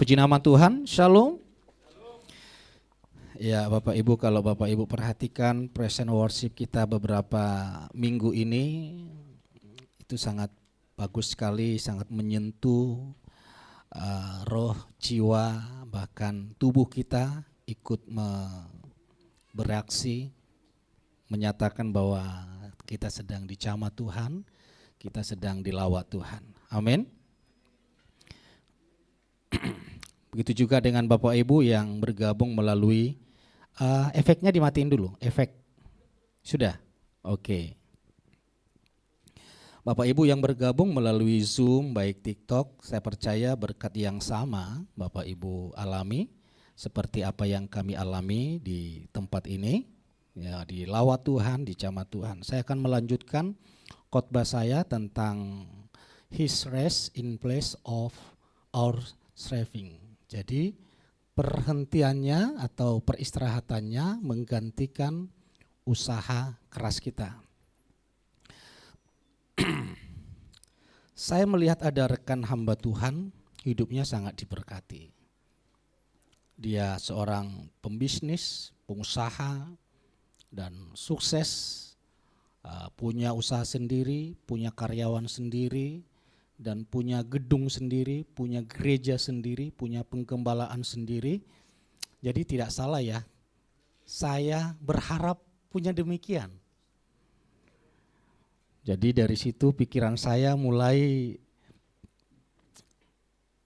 Puji nama Tuhan, Shalom. Ya Bapak Ibu, kalau Bapak Ibu perhatikan present worship kita beberapa minggu ini, itu sangat bagus sekali, sangat menyentuh roh, jiwa, bahkan tubuh kita ikut bereaksi, menyatakan bahwa kita sedang dicamah Tuhan, kita sedang dilawat Tuhan. Amin. Begitu juga dengan Bapak Ibu yang bergabung melalui efeknya dimatiin dulu, efek. Sudah? Oke. Bapak Ibu yang bergabung melalui Zoom, baik TikTok, saya percaya berkat yang sama Bapak Ibu alami, seperti apa yang kami alami di tempat ini, ya, di lawat Tuhan, di camah Tuhan. Saya akan melanjutkan khotbah saya tentang His rest in place of our striving. Jadi perhentiannya atau peristirahatannya menggantikan usaha keras kita. Saya melihat ada rekan hamba Tuhan, hidupnya sangat diberkati. Dia seorang pembisnis, pengusaha, dan sukses, punya usaha sendiri, punya karyawan sendiri, dan punya gedung sendiri, punya gereja sendiri, punya penggembalaan sendiri. Jadi tidak salah ya, saya berharap punya demikian. Jadi dari situ pikiran saya mulai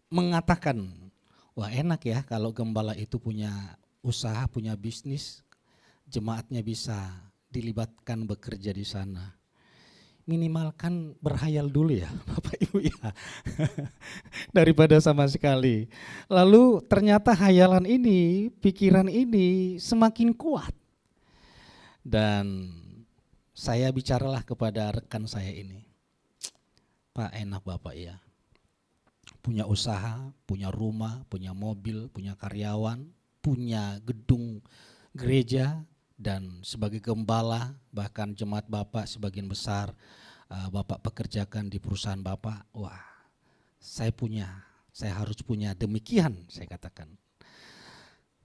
mengatakan, wah enak ya kalau gembala itu punya usaha, punya bisnis, jemaatnya bisa dilibatkan bekerja di sana. Minimalkan berhayal dulu ya Bapak Ibu ya, daripada sama sekali. Lalu ternyata hayalan ini, pikiran ini semakin kuat. Dan saya bicaralah kepada rekan saya ini, Pak enak Bapak ya, punya usaha, punya rumah, punya mobil, punya karyawan, punya gedung gereja, dan sebagai gembala, bahkan jemaat Bapak sebagian besar Bapak pekerjakan di perusahaan Bapak. Wah, saya harus punya demikian, saya katakan.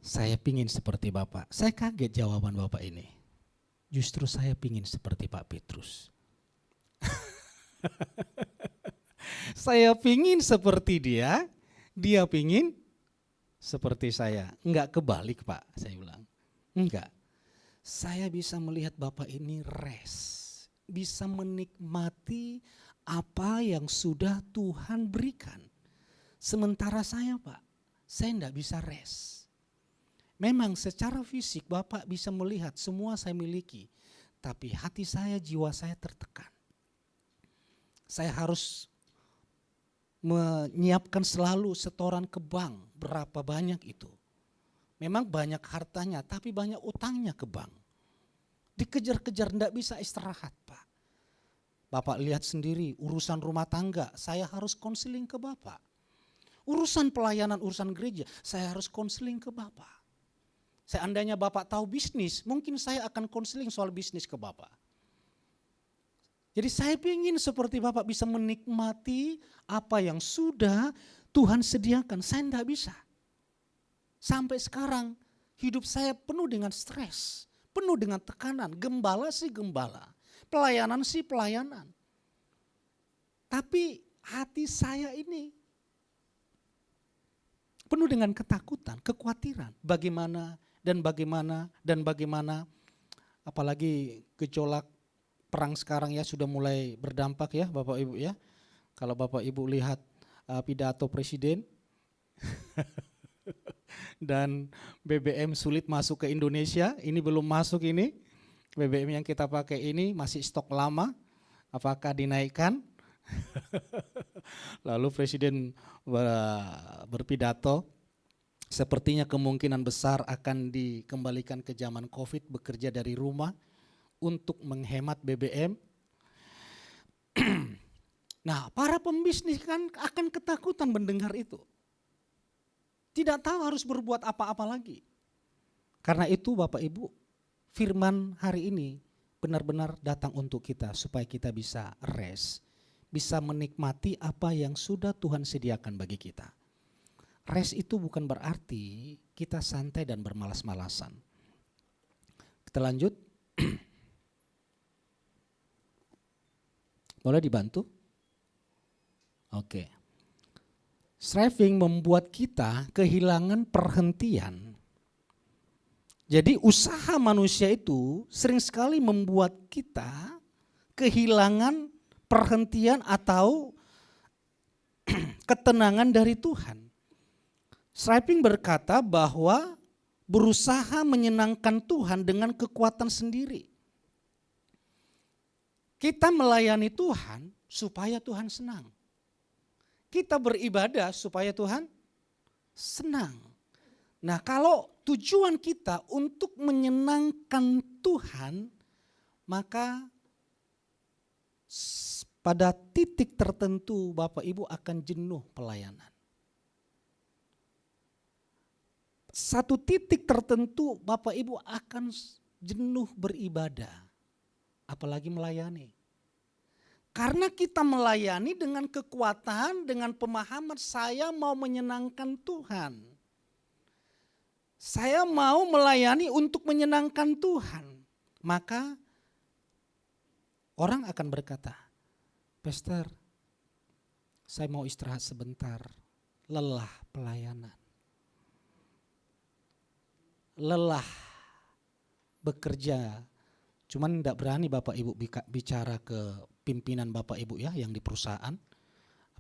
Saya pingin seperti Bapak. Saya kaget jawaban Bapak ini. Justru saya pingin seperti Pak Petrus. Saya pingin seperti dia pingin seperti saya. Enggak kebalik Pak, saya bilang. Enggak. Saya bisa melihat Bapak ini rest, bisa menikmati apa yang sudah Tuhan berikan. Sementara saya Pak, saya enggak bisa rest. Memang secara fisik Bapak bisa melihat semua saya miliki, tapi hati saya, jiwa saya tertekan. Saya harus menyiapkan selalu setoran ke bank, berapa banyak itu. Memang banyak hartanya, tapi banyak utangnya ke bank. Dikejar-kejar, enggak bisa istirahat Pak. Bapak lihat sendiri, urusan rumah tangga, saya harus konseling ke Bapak. Urusan pelayanan, urusan gereja, saya harus konseling ke Bapak. Seandainya Bapak tahu bisnis, mungkin saya akan konseling soal bisnis ke Bapak. Jadi saya ingin seperti Bapak bisa menikmati apa yang sudah Tuhan sediakan, saya enggak bisa. Sampai sekarang hidup saya penuh dengan stres, penuh dengan tekanan. Gembala sih gembala, pelayanan sih pelayanan. Tapi hati saya ini penuh dengan ketakutan, kekhawatiran. Bagaimana, apalagi gejolak perang sekarang ya sudah mulai berdampak ya Bapak Ibu ya. Kalau Bapak Ibu lihat pidato Presiden, dan BBM sulit masuk ke Indonesia, ini belum masuk ini, BBM yang kita pakai ini masih stok lama, apakah dinaikkan? Lalu Presiden berpidato, sepertinya kemungkinan besar akan dikembalikan ke zaman COVID, bekerja dari rumah untuk menghemat BBM. Nah, para pembisnis kan akan ketakutan mendengar itu. Tidak tahu harus berbuat apa-apa lagi. Karena itu Bapak Ibu, firman hari ini benar-benar datang untuk kita supaya kita bisa rest, bisa menikmati apa yang sudah Tuhan sediakan bagi kita. Rest itu bukan berarti kita santai dan bermalas-malasan. Kita lanjut. Boleh dibantu? Oke. Striving membuat kita kehilangan perhentian. Jadi usaha manusia itu sering sekali membuat kita kehilangan perhentian atau ketenangan dari Tuhan. Striving berkata bahwa berusaha menyenangkan Tuhan dengan kekuatan sendiri. Kita melayani Tuhan supaya Tuhan senang. Kita beribadah supaya Tuhan senang. Nah, kalau tujuan kita untuk menyenangkan Tuhan, maka pada titik tertentu Bapak Ibu akan jenuh pelayanan. Satu titik tertentu Bapak Ibu akan jenuh beribadah, apalagi melayani. Karena kita melayani dengan kekuatan, dengan pemahaman saya mau menyenangkan Tuhan. Saya mau melayani untuk menyenangkan Tuhan. Maka orang akan berkata, Pastor, saya mau istirahat sebentar, lelah pelayanan. Lelah bekerja, cuman tidak berani Bapak Ibu bicara ke pimpinan Bapak Ibu ya yang di perusahaan.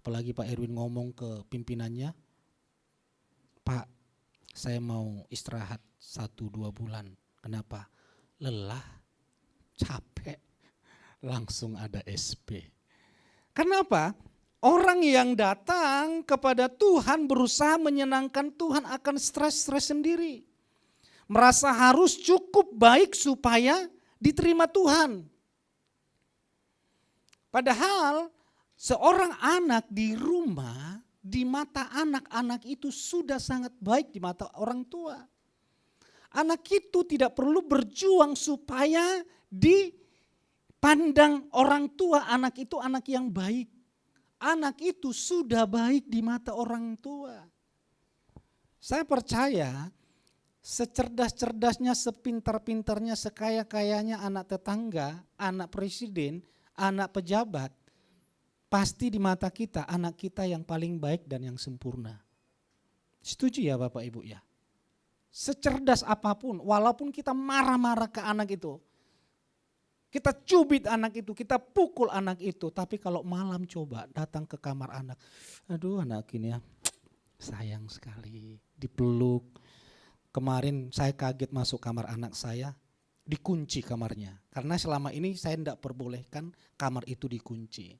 Apalagi Pak Erwin ngomong ke pimpinannya, Pak, saya mau istirahat 1-2 bulan. Kenapa? Lelah, capek, langsung ada SP. Kenapa? Orang yang datang kepada Tuhan berusaha menyenangkan Tuhan akan stres sendiri. Merasa harus cukup baik supaya diterima Tuhan. Padahal seorang anak di rumah, di mata anak-anak itu sudah sangat baik di mata orang tua. Anak itu tidak perlu berjuang supaya dipandang orang tua anak itu anak yang baik. Anak itu sudah baik di mata orang tua. Saya percaya secerdas-cerdasnya, sepintar-pintarnya, sekaya-kayanya anak tetangga, anak presiden, anak pejabat, pasti di mata kita anak kita yang paling baik dan yang sempurna. Setuju ya Bapak Ibu ya? Secerdas apapun, walaupun kita marah-marah ke anak itu, kita cubit anak itu, kita pukul anak itu, tapi kalau malam coba datang ke kamar anak, aduh anak ini ya sayang sekali, dipeluk. Kemarin saya kaget masuk kamar anak saya, dikunci kamarnya. Karena selama ini saya tidak perbolehkan kamar itu dikunci.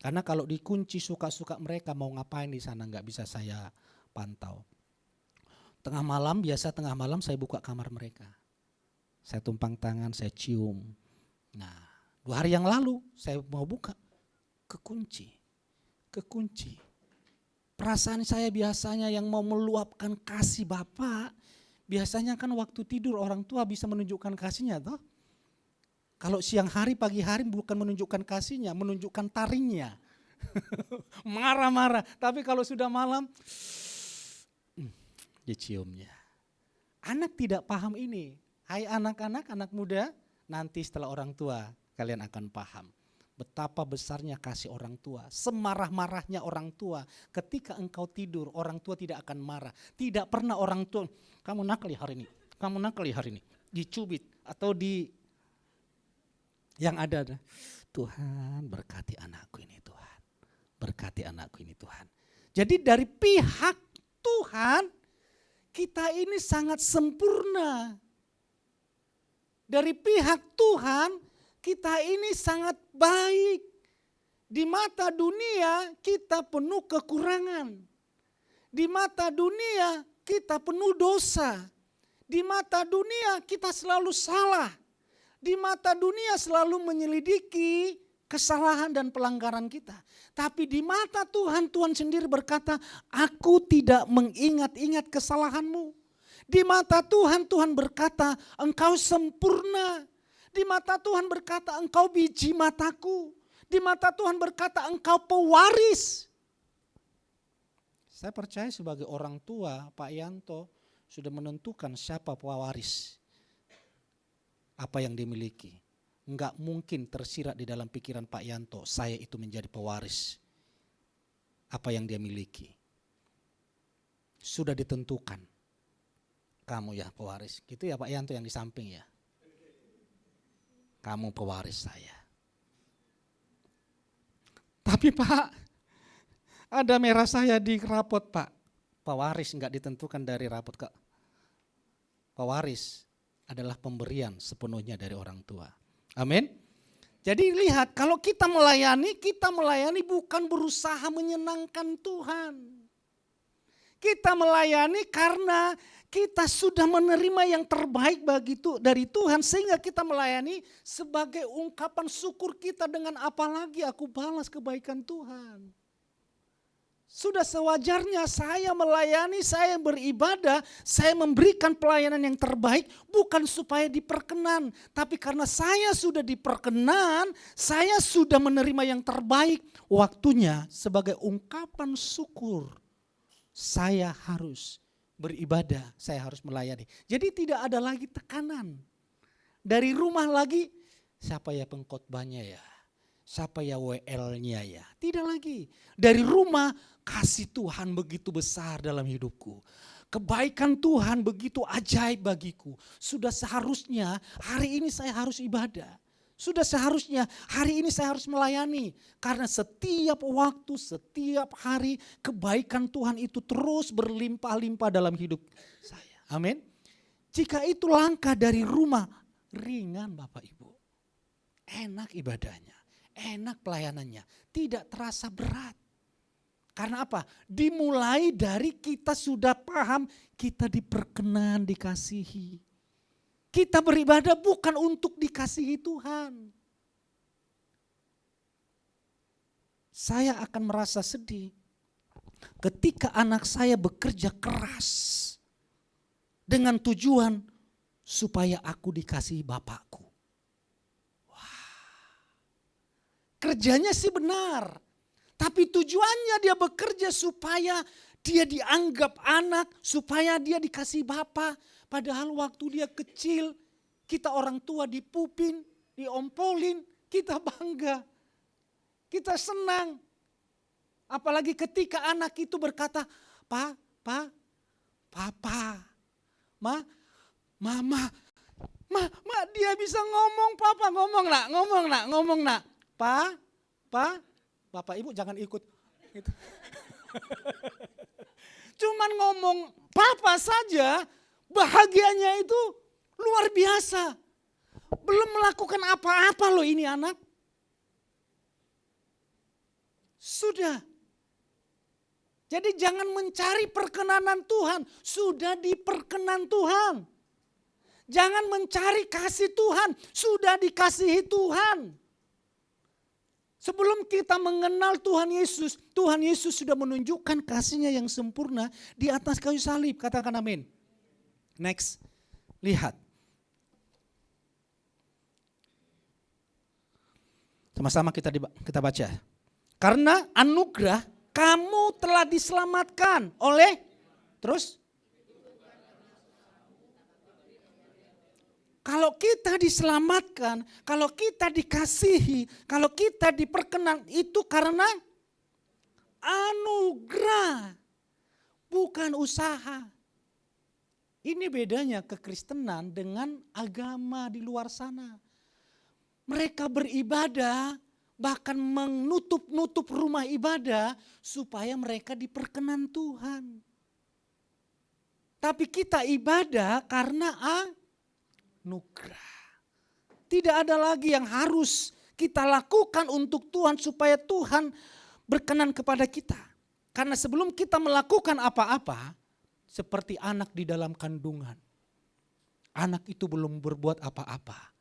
Karena kalau dikunci suka-suka mereka mau ngapain di sana nggak bisa saya pantau. Tengah malam saya buka kamar mereka. Saya tumpang tangan, saya cium. Nah, 2 hari yang lalu saya mau buka, kekunci. Perasaan saya biasanya yang mau meluapkan kasih Bapak, biasanya kan waktu tidur orang tua bisa menunjukkan kasihnya toh. Kalau siang hari, pagi hari bukan menunjukkan kasihnya, menunjukkan taringnya. Marah-marah, tapi kalau sudah malam, diciumnya. Anak tidak paham ini. Hai anak-anak, anak muda, nanti setelah orang tua kalian akan paham. Betapa besarnya kasih orang tua, semarah-marahnya orang tua. Ketika engkau tidur, orang tua tidak akan marah. Tidak pernah orang tua, kamu nakal hari ini, dicubit atau yang ada Tuhan berkati anakku ini Tuhan. Berkati anakku ini Tuhan. Jadi dari pihak Tuhan kita ini sangat sempurna. Dari pihak Tuhan kita ini sangat baik. Di mata dunia kita penuh kekurangan. Di mata dunia kita penuh dosa. Di mata dunia kita selalu salah. Di mata dunia selalu menyelidiki kesalahan dan pelanggaran kita. Tapi di mata Tuhan, Tuhan sendiri berkata, aku tidak mengingat-ingat kesalahanmu. Di mata Tuhan, Tuhan berkata, engkau sempurna. Di mata Tuhan berkata, engkau biji mataku. Di mata Tuhan berkata, engkau pewaris. Saya percaya sebagai orang tua, Pak Yanto sudah menentukan siapa pewaris, apa yang dimiliki. Enggak mungkin tersirat di dalam pikiran Pak Yanto, saya itu menjadi pewaris apa yang dia miliki. Sudah ditentukan, kamu ya pewaris. Gitu ya Pak Yanto yang di samping ya. Kamu pewaris saya. Tapi Pak, ada merah saya di rapot Pak. Pewaris enggak ditentukan dari rapot Kak. Pewaris adalah pemberian sepenuhnya dari orang tua. Amin. Jadi lihat, kalau kita melayani bukan berusaha menyenangkan Tuhan. Kita melayani karena kita sudah menerima yang terbaik dari Tuhan, sehingga kita melayani sebagai ungkapan syukur kita. Dengan apa lagi aku balas kebaikan Tuhan. Sudah sewajarnya saya melayani, saya beribadah, saya memberikan pelayanan yang terbaik bukan supaya diperkenan. Tapi karena saya sudah diperkenan, saya sudah menerima yang terbaik. Waktunya sebagai ungkapan syukur, saya harus beribadah, saya harus melayani. Jadi tidak ada lagi tekanan. Dari rumah lagi, siapa ya pengkhotbahnya ya? Siapa ya WL-nya ya? Tidak lagi. Dari rumah, kasih Tuhan begitu besar dalam hidupku. Kebaikan Tuhan begitu ajaib bagiku. Sudah seharusnya hari ini saya harus ibadah. Sudah seharusnya hari ini saya harus melayani. Karena setiap waktu, setiap hari kebaikan Tuhan itu terus berlimpah-limpah dalam hidup saya. Amin. Jika itu langkah dari rumah, ringan Bapak Ibu. Enak ibadahnya. Enak pelayanannya, tidak terasa berat. Karena apa? Dimulai dari kita sudah paham, kita diperkenan, dikasihi. Kita beribadah bukan untuk dikasihi Tuhan. Saya akan merasa sedih ketika anak saya bekerja keras dengan tujuan supaya aku dikasihi bapakku. Kerjanya sih benar, tapi tujuannya dia bekerja supaya dia dianggap anak, supaya dia dikasih bapak. Padahal waktu dia kecil, kita orang tua dipupin, diompolin, kita bangga, kita senang. Apalagi ketika anak itu berkata, Pak, Papa, Mama, dia bisa ngomong, Papa ngomong nak. Pak, Bapak Ibu jangan ikut. Gitu. Cuman ngomong Papa saja, bahagianya itu luar biasa. Belum melakukan apa-apa loh ini anak. Sudah. Jadi jangan mencari perkenanan Tuhan, sudah diperkenan Tuhan. Jangan mencari kasih Tuhan, sudah dikasihi Tuhan. Sebelum kita mengenal Tuhan Yesus sudah menunjukkan kasihnya yang sempurna di atas kayu salib. Katakan amin. Next, lihat. Sama-sama kita baca. Karena anugerah kamu telah diselamatkan oleh, terus? Kalau kita diselamatkan, kalau kita dikasihi, kalau kita diperkenan, itu karena anugerah, bukan usaha. Ini bedanya kekristenan dengan agama di luar sana. Mereka beribadah, bahkan menutup rumah ibadah supaya mereka diperkenan Tuhan. Tapi kita ibadah karena anugerah. Tidak ada lagi yang harus kita lakukan untuk Tuhan supaya Tuhan berkenan kepada kita. Karena sebelum kita melakukan apa-apa, seperti anak di dalam kandungan. Anak itu belum berbuat apa-apa,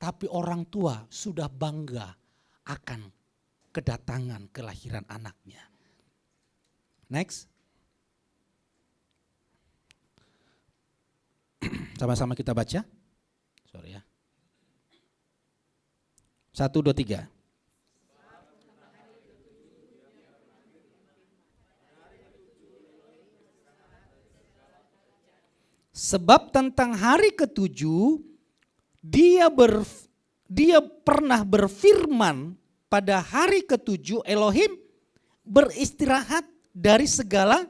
tapi orang tua sudah bangga akan kedatangan kelahiran anaknya. Next. Sama-sama kita baca. Sorry ya. 1, 2, 3. Sebab tentang hari ketujuh dia pernah berfirman, pada hari ketujuh Elohim beristirahat dari segala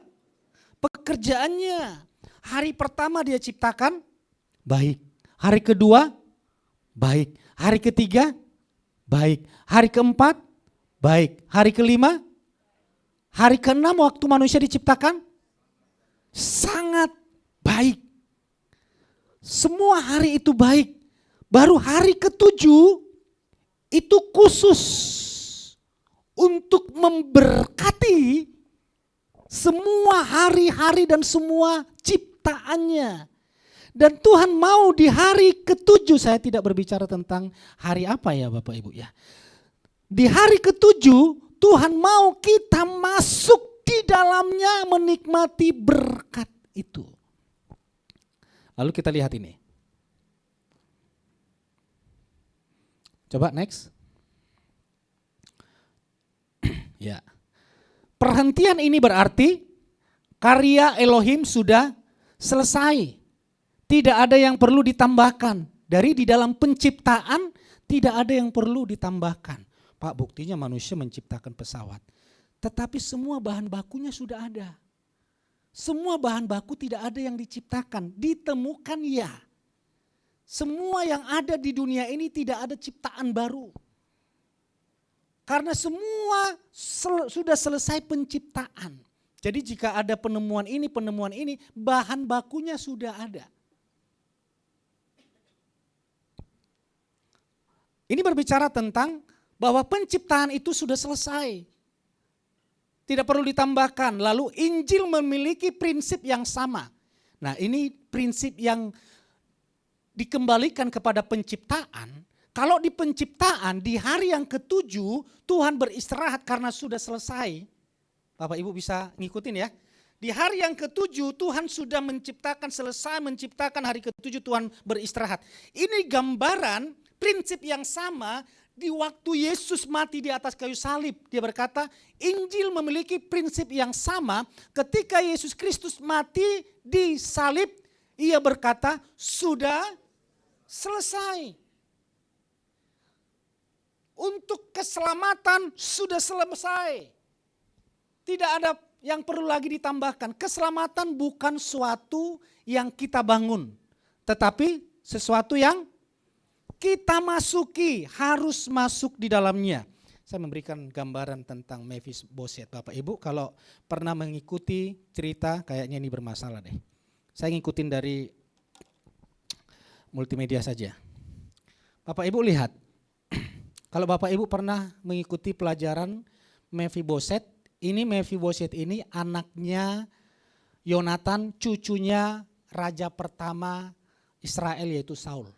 pekerjaannya. Hari pertama dia ciptakan, baik. Hari kedua, baik. Hari ketiga, baik. Hari keempat, baik. Hari kelima, hari keenam waktu manusia diciptakan, sangat baik. Semua hari itu baik. Baru hari ketujuh itu khusus untuk memberkati semua hari-hari dan semua ciptaannya. Dan Tuhan mau di hari ketujuh, saya tidak berbicara tentang hari apa ya Bapak Ibu ya. Di hari ketujuh Tuhan mau kita masuk di dalamnya menikmati berkat itu. Lalu kita lihat ini. Coba next. Ya. Perhentian ini berarti karya Elohim sudah selesai. Tidak ada yang perlu ditambahkan. Dari di dalam penciptaan tidak ada yang perlu ditambahkan. Pak, buktinya manusia menciptakan pesawat. Tetapi semua bahan bakunya sudah ada. Semua bahan baku tidak ada yang diciptakan. Ditemukan ya. Semua yang ada di dunia ini tidak ada ciptaan baru. Karena semua sudah selesai penciptaan. Jadi jika ada penemuan ini, bahan bakunya sudah ada. Ini berbicara tentang bahwa penciptaan itu sudah selesai. Tidak perlu ditambahkan. Lalu Injil memiliki prinsip yang sama. Nah, ini prinsip yang dikembalikan kepada penciptaan. Kalau di penciptaan di hari yang ketujuh Tuhan beristirahat karena sudah selesai. Bapak Ibu bisa ngikutin ya. Di hari yang ketujuh Tuhan sudah menciptakan, selesai menciptakan, hari ketujuh Tuhan beristirahat. Ini gambaran prinsip yang sama di waktu Yesus mati di atas kayu salib. Dia berkata Injil memiliki prinsip yang sama ketika Yesus Kristus mati di salib. Ia berkata sudah selesai. Untuk keselamatan sudah selesai. Tidak ada yang perlu lagi ditambahkan. Keselamatan bukan suatu yang kita bangun. Tetapi sesuatu yang kita masuki, harus masuk di dalamnya. Saya memberikan gambaran tentang Mephiboset. Bapak Ibu kalau pernah mengikuti cerita kayaknya ini bermasalah deh. Saya ngikutin dari multimedia saja. Bapak Ibu lihat. Kalau Bapak Ibu pernah mengikuti pelajaran Mephiboset, ini Mephiboset ini anaknya Yonatan, cucunya raja pertama Israel yaitu Saul.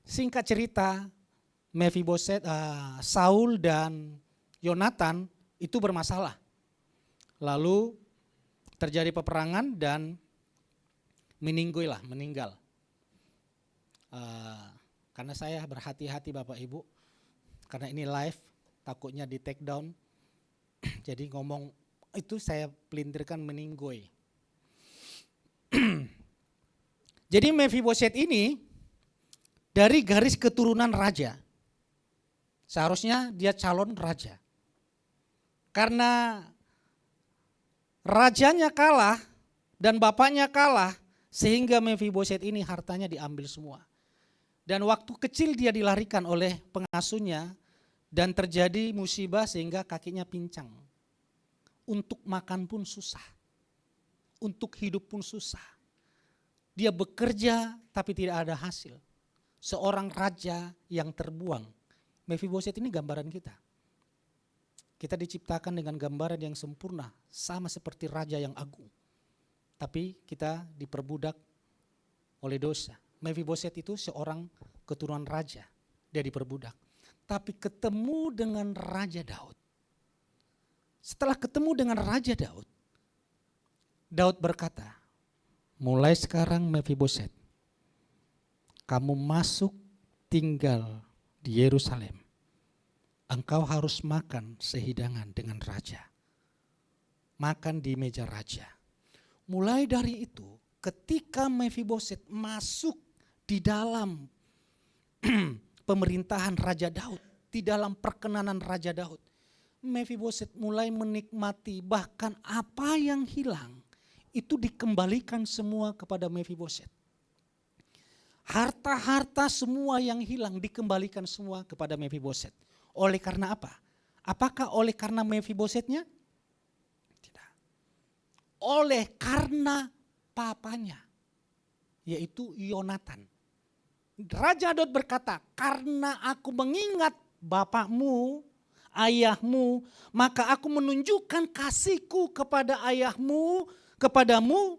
Singkat cerita, Mephiboset, Saul dan Yonatan itu bermasalah. Lalu terjadi peperangan dan meninggal. Karena saya berhati-hati Bapak Ibu, karena ini live, takutnya di take down. Jadi ngomong itu saya pelintirkan meninggoy. Jadi Mephiboset ini dari garis keturunan raja. Seharusnya dia calon raja. Karena rajanya kalah dan bapaknya kalah, sehingga Mephiboset ini hartanya diambil semua. Dan waktu kecil dia dilarikan oleh pengasuhnya dan terjadi musibah sehingga kakinya pincang. Untuk makan pun susah. Untuk hidup pun susah. Dia bekerja tapi tidak ada hasil. Seorang raja yang terbuang. Mephiboset ini gambaran kita. Kita diciptakan dengan gambaran yang sempurna, sama seperti raja yang agung. Tapi kita diperbudak oleh dosa. Mephiboset itu seorang keturunan raja, dia diperbudak. Tapi ketemu dengan Raja Daud. Setelah ketemu dengan Raja Daud, Daud berkata, mulai sekarang Mephiboset, kamu masuk tinggal di Yerusalem. Engkau harus makan sehidangan dengan raja. Makan di meja raja. Mulai dari itu, ketika Mephiboset masuk di dalam pemerintahan Raja Daud, di dalam perkenanan Raja Daud, Mephiboset mulai menikmati, bahkan apa yang hilang itu dikembalikan semua kepada Mephiboset. Harta-harta semua yang hilang dikembalikan semua kepada Mephiboset. Oleh karena apa? Apakah oleh karena Mephibosetnya? Tidak. Oleh karena papanya, yaitu Yonatan. Raja Daud berkata, karena aku mengingat bapakmu, ayahmu, maka aku menunjukkan kasihku kepada ayahmu, kepadamu,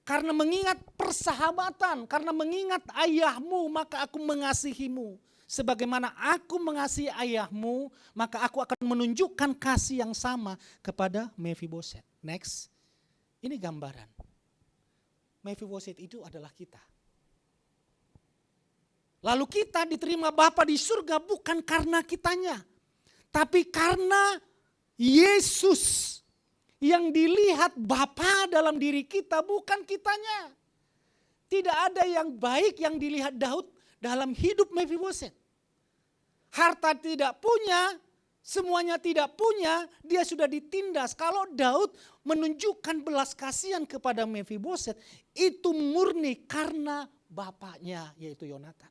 karena mengingat persahabatan, karena mengingat ayahmu, maka aku mengasihimu. Sebagaimana aku mengasihi ayahmu, maka aku akan menunjukkan kasih yang sama kepada Mephiboset. Next, ini gambaran. Mephiboset itu adalah kita. Lalu kita diterima Bapa di surga bukan karena kitanya, tapi karena Yesus yang dilihat Bapa dalam diri kita, bukan kitanya. Tidak ada yang baik yang dilihat Daud dalam hidup Mephiboset. Harta tidak punya, semuanya tidak punya, dia sudah ditindas. Kalau Daud menunjukkan belas kasihan kepada Mephiboset, itu murni karena bapaknya, yaitu Yonatan.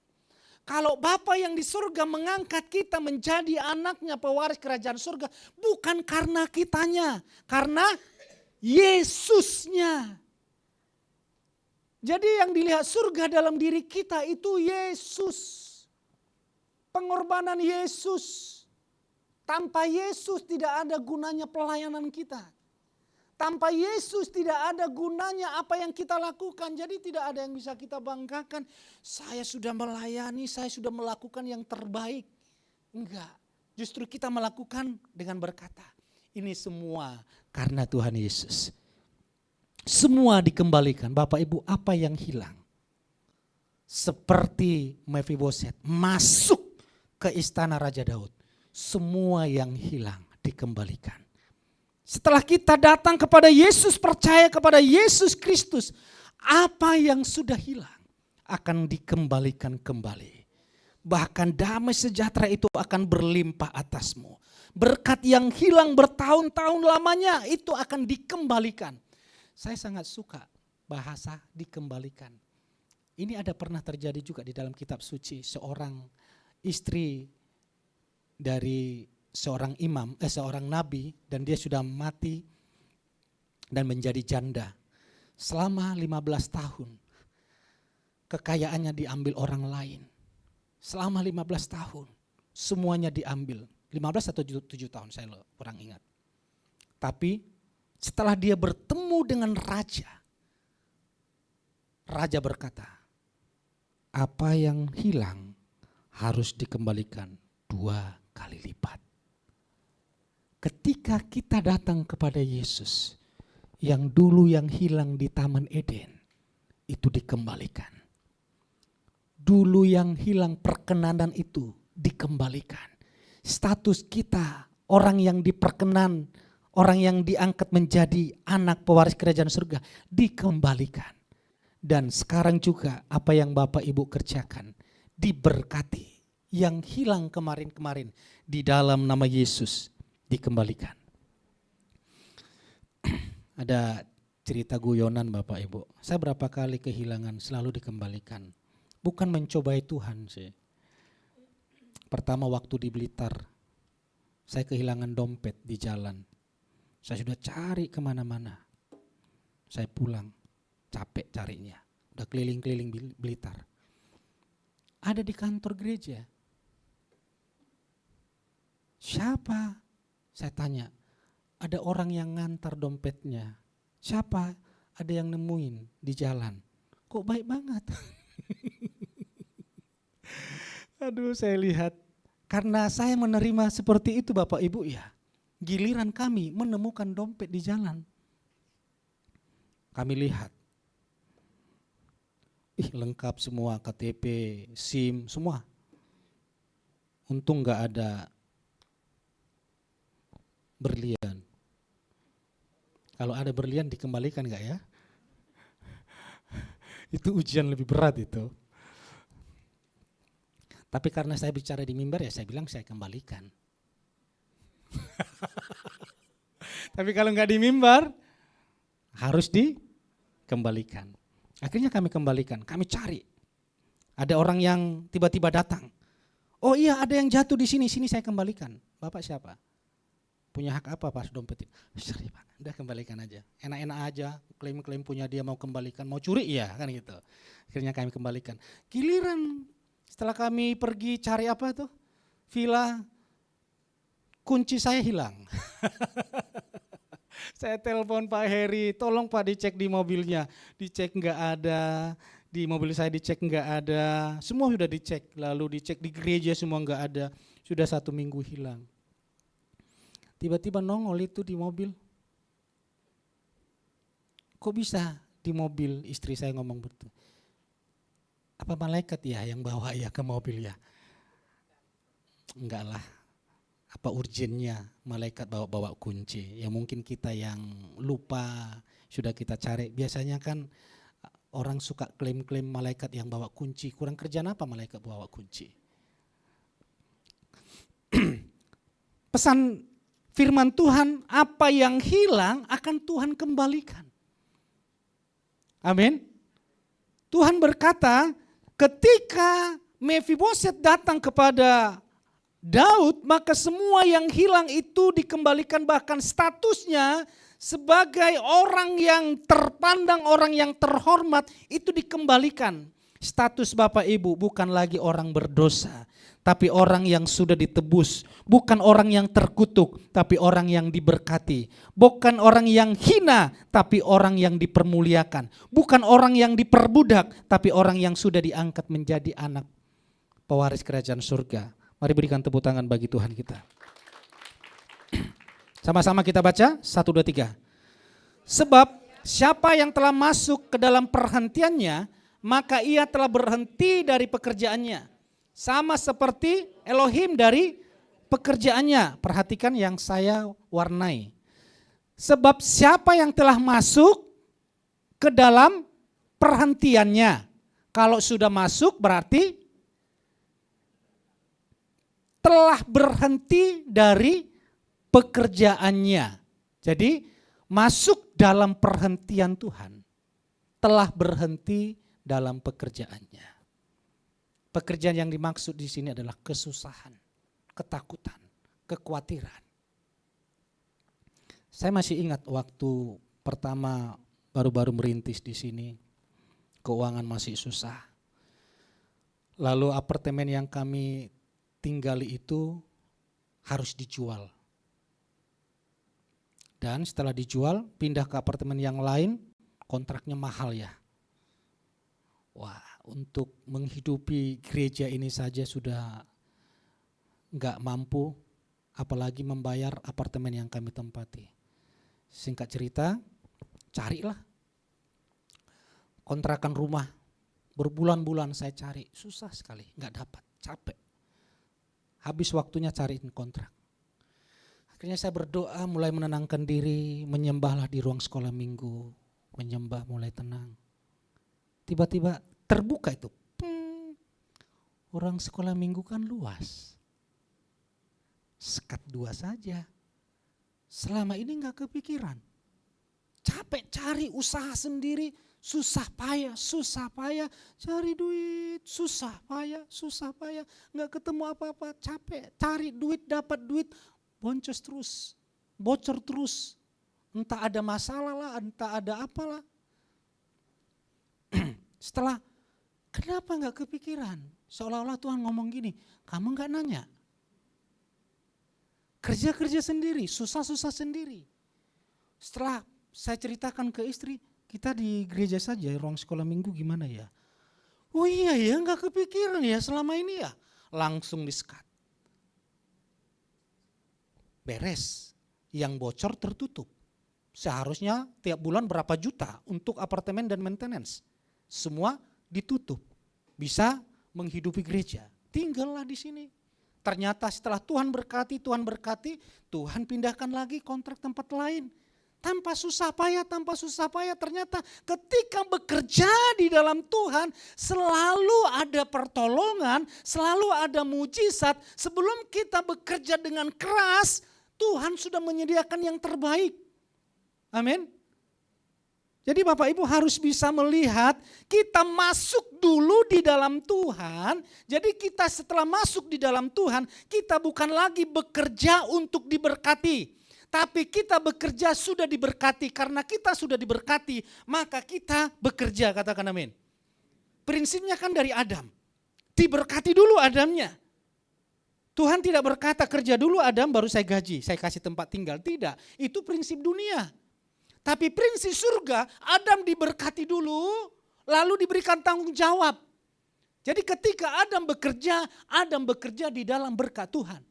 Kalau Bapa yang di surga mengangkat kita menjadi anaknya pewaris kerajaan surga, bukan karena kitanya, karena Yesusnya. Jadi yang dilihat surga dalam diri kita itu Yesus. Pengorbanan Yesus. Tanpa Yesus tidak ada gunanya pelayanan kita. Tanpa Yesus tidak ada gunanya apa yang kita lakukan. Jadi tidak ada yang bisa kita banggakan. Saya sudah melayani, saya sudah melakukan yang terbaik. Enggak. Justru kita melakukan dengan berkata, ini semua karena Tuhan Yesus. Semua dikembalikan. Bapak Ibu, apa yang hilang? Seperti Mephiboset masuk ke istana Raja Daud. Semua yang hilang dikembalikan. Setelah kita datang kepada Yesus, percaya kepada Yesus Kristus, apa yang sudah hilang akan dikembalikan kembali. Bahkan damai sejahtera itu akan berlimpah atasmu. Berkat yang hilang bertahun-tahun lamanya itu akan dikembalikan. Saya sangat suka bahasa dikembalikan. Ini ada pernah terjadi juga di dalam kitab suci, seorang istri dari seorang imam, seorang nabi, dan dia sudah mati dan menjadi janda. Selama 15 tahun kekayaannya diambil orang lain. Selama 15 tahun semuanya diambil. 15 atau 7 tahun saya kurang ingat. Tapi setelah dia bertemu dengan raja, raja berkata, apa yang hilang harus dikembalikan 2 kali lipat. Ketika kita datang kepada Yesus, yang dulu yang hilang di Taman Eden, itu dikembalikan. Dulu yang hilang perkenanan itu dikembalikan. Status kita, orang yang diperkenan, orang yang diangkat menjadi anak pewaris kerajaan surga, dikembalikan. Dan sekarang juga apa yang Bapak Ibu kerjakan, diberkati. Yang hilang kemarin-kemarin di dalam nama Yesus, dikembalikan. Ada cerita guyonan Bapak Ibu. Saya berapa kali kehilangan selalu dikembalikan. Bukan mencobai Tuhan sih. Pertama waktu di Blitar, saya kehilangan dompet di jalan. Saya sudah cari kemana-mana. Saya pulang, capek carinya. Udah keliling-keliling Blitar. Ada di kantor gereja. Siapa? Saya tanya, ada orang yang ngantar dompetnya. Siapa? Ada yang nemuin di jalan. Kok baik banget? Aduh, saya lihat. Karena saya menerima seperti itu Bapak Ibu ya. Giliran kami menemukan dompet di jalan. Kami lihat. Lengkap semua, KTP, SIM, semua. Untung gak ada berlian. Kalau ada berlian dikembalikan gak ya? Itu ujian lebih berat itu. Tapi karena saya bicara di mimbar ya saya bilang saya kembalikan. Tapi kalau nggak di mimbar harus dikembalikan. Akhirnya kami kembalikan, kami cari. Ada orang yang tiba-tiba datang. Oh iya ada yang jatuh di sini saya kembalikan. Bapak siapa? Punya hak apa Pak dompet itu? Sorry Pak, udah kembalikan aja. Enak-enak aja, klaim-klaim punya dia mau kembalikan, mau curi ya kan gitu. Akhirnya kami kembalikan. Giliran setelah kami pergi cari apa tuh? Villa, kunci saya hilang. Saya telepon Pak Heri, tolong Pak dicek di mobilnya. Dicek nggak ada, di mobil saya dicek nggak ada. Semua sudah dicek, lalu dicek di gereja semua nggak ada. Sudah 1 minggu hilang. Tiba-tiba nongol itu di mobil. Kok bisa di mobil? Istri saya ngomong betul. Apa malaikat ya yang bawa ya ke mobil ya? Enggak lah. Apa urgennya malaikat bawa kunci? Ya mungkin kita yang lupa, sudah kita cari. Biasanya kan orang suka klaim-klaim malaikat yang bawa kunci. Kurang kerjaan apa malaikat bawa kunci? Pesan firman Tuhan, apa yang hilang akan Tuhan kembalikan. Amin. Tuhan berkata, ketika Mefiboset datang kepada Daud, maka semua yang hilang itu dikembalikan, bahkan statusnya sebagai orang yang terpandang, orang yang terhormat itu dikembalikan. Status Bapak Ibu bukan lagi orang berdosa, tapi orang yang sudah ditebus. Bukan orang yang terkutuk, tapi orang yang diberkati. Bukan orang yang hina, tapi orang yang dipermuliakan. Bukan orang yang diperbudak, tapi orang yang sudah diangkat menjadi anak pewaris kerajaan surga. Mari berikan tepuk tangan bagi Tuhan kita. Sama-sama kita baca, 1, 2, 3. Sebab siapa yang telah masuk ke dalam perhentiannya, maka ia telah berhenti dari pekerjaannya. Sama seperti Elohim dari pekerjaannya. Perhatikan yang saya warnai. Sebab siapa yang telah masuk ke dalam perhentiannya. Kalau sudah masuk berarti telah berhenti dari pekerjaannya. Jadi masuk dalam perhentian Tuhan. Telah berhenti dalam pekerjaannya. Pekerjaan yang dimaksud di sini adalah kesusahan, ketakutan, kekhawatiran. Saya masih ingat waktu pertama baru-baru merintis di sini, keuangan masih susah. Lalu apartemen yang kami tinggali itu harus dijual. Dan setelah dijual, pindah ke apartemen yang lain, kontraknya mahal ya. Wah, untuk menghidupi gereja ini saja sudah enggak mampu, apalagi membayar apartemen yang kami tempati. Singkat cerita, carilah kontrakan rumah. Berbulan-bulan saya cari, susah sekali, enggak dapat, capek. Habis waktunya cariin kontrak. Akhirnya saya berdoa, mulai menenangkan diri, menyembahlah di ruang sekolah minggu, menyembah mulai tenang. Tiba-tiba terbuka itu, orang sekolah minggu kan luas, sekat 2 saja. Selama ini enggak kepikiran, capek cari usaha sendiri, susah payah, cari duit, susah payah, enggak ketemu apa-apa, capek, cari duit, dapat duit, boncos terus, bocor terus, entah ada masalah lah, entah ada apalah. Setelah, kenapa enggak kepikiran? Seolah-olah Tuhan ngomong gini, kamu enggak nanya? Kerja-kerja sendiri, susah-susah sendiri. Setelah saya ceritakan ke istri, kita di gereja saja, ruang sekolah minggu gimana ya? Oh iya ya, enggak kepikiran ya selama ini ya. Langsung di-sekat. Beres, yang bocor tertutup. Seharusnya tiap bulan berapa juta untuk apartemen dan maintenance. Semua ditutup. Bisa menghidupi gereja. Tinggallah di sini. Ternyata setelah Tuhan berkati, Tuhan pindahkan lagi kontrak tempat lain. Tanpa susah payah ternyata ketika bekerja di dalam Tuhan selalu ada pertolongan, selalu ada mujizat. Sebelum kita bekerja dengan keras, Tuhan sudah menyediakan yang terbaik. Amin. Jadi Bapak Ibu harus bisa melihat kita masuk dulu di dalam Tuhan. Jadi kita setelah masuk di dalam Tuhan, kita bukan lagi bekerja untuk diberkati. Tapi kita bekerja sudah diberkati. Karena kita sudah diberkati, maka kita bekerja, katakan amin. Prinsipnya kan dari Adam. Diberkati dulu Adamnya. Tuhan tidak berkata kerja dulu Adam baru saya gaji, saya kasih tempat tinggal. Tidak, itu prinsip dunia. Tapi prinsip surga, Adam diberkati dulu, lalu diberikan tanggung jawab. Jadi ketika Adam bekerja di dalam berkat Tuhan.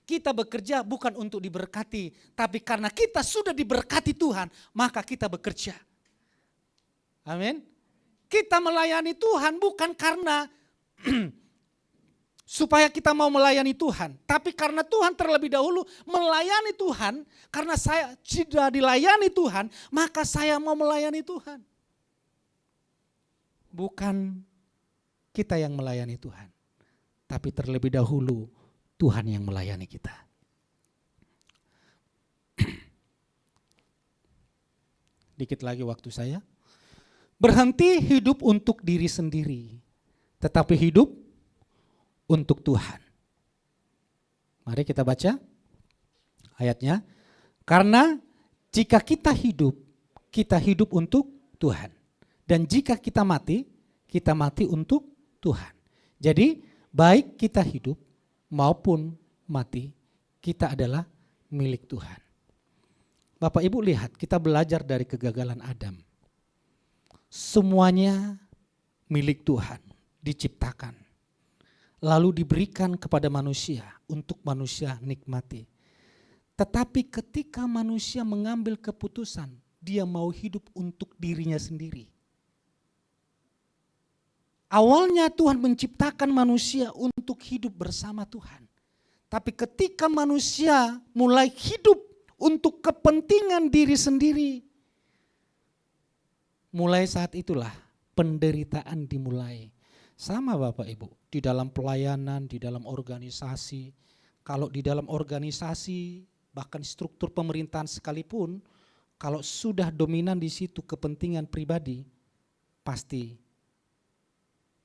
Kita bekerja bukan untuk diberkati, tapi karena kita sudah diberkati Tuhan, maka kita bekerja. Amin. Kita melayani Tuhan bukan karena supaya kita mau melayani Tuhan, tapi karena Tuhan terlebih dahulu melayani Tuhan, karena saya sudah dilayani Tuhan, maka saya mau melayani Tuhan. Bukan kita yang melayani Tuhan, tapi terlebih dahulu Tuhan yang melayani kita. Dikit lagi waktu saya. Berhenti hidup untuk diri sendiri, tetapi hidup untuk Tuhan. Mari kita baca ayatnya. Karena jika kita hidup untuk Tuhan. Dan jika kita mati untuk Tuhan. Jadi baik kita hidup maupun mati, kita adalah milik Tuhan. Bapak Ibu lihat, kita belajar dari kegagalan Adam. Semuanya milik Tuhan, diciptakan. Lalu diberikan kepada manusia untuk manusia nikmati. Tetapi ketika manusia mengambil keputusan, dia mau hidup untuk dirinya sendiri. Awalnya Tuhan menciptakan manusia untuk hidup bersama Tuhan. Tapi ketika manusia mulai hidup untuk kepentingan diri sendiri, mulai saat itulah penderitaan dimulai. Sama Bapak Ibu, di dalam pelayanan, di dalam organisasi. Kalau di dalam organisasi, bahkan struktur pemerintahan sekalipun, kalau sudah dominan di situ kepentingan pribadi, pasti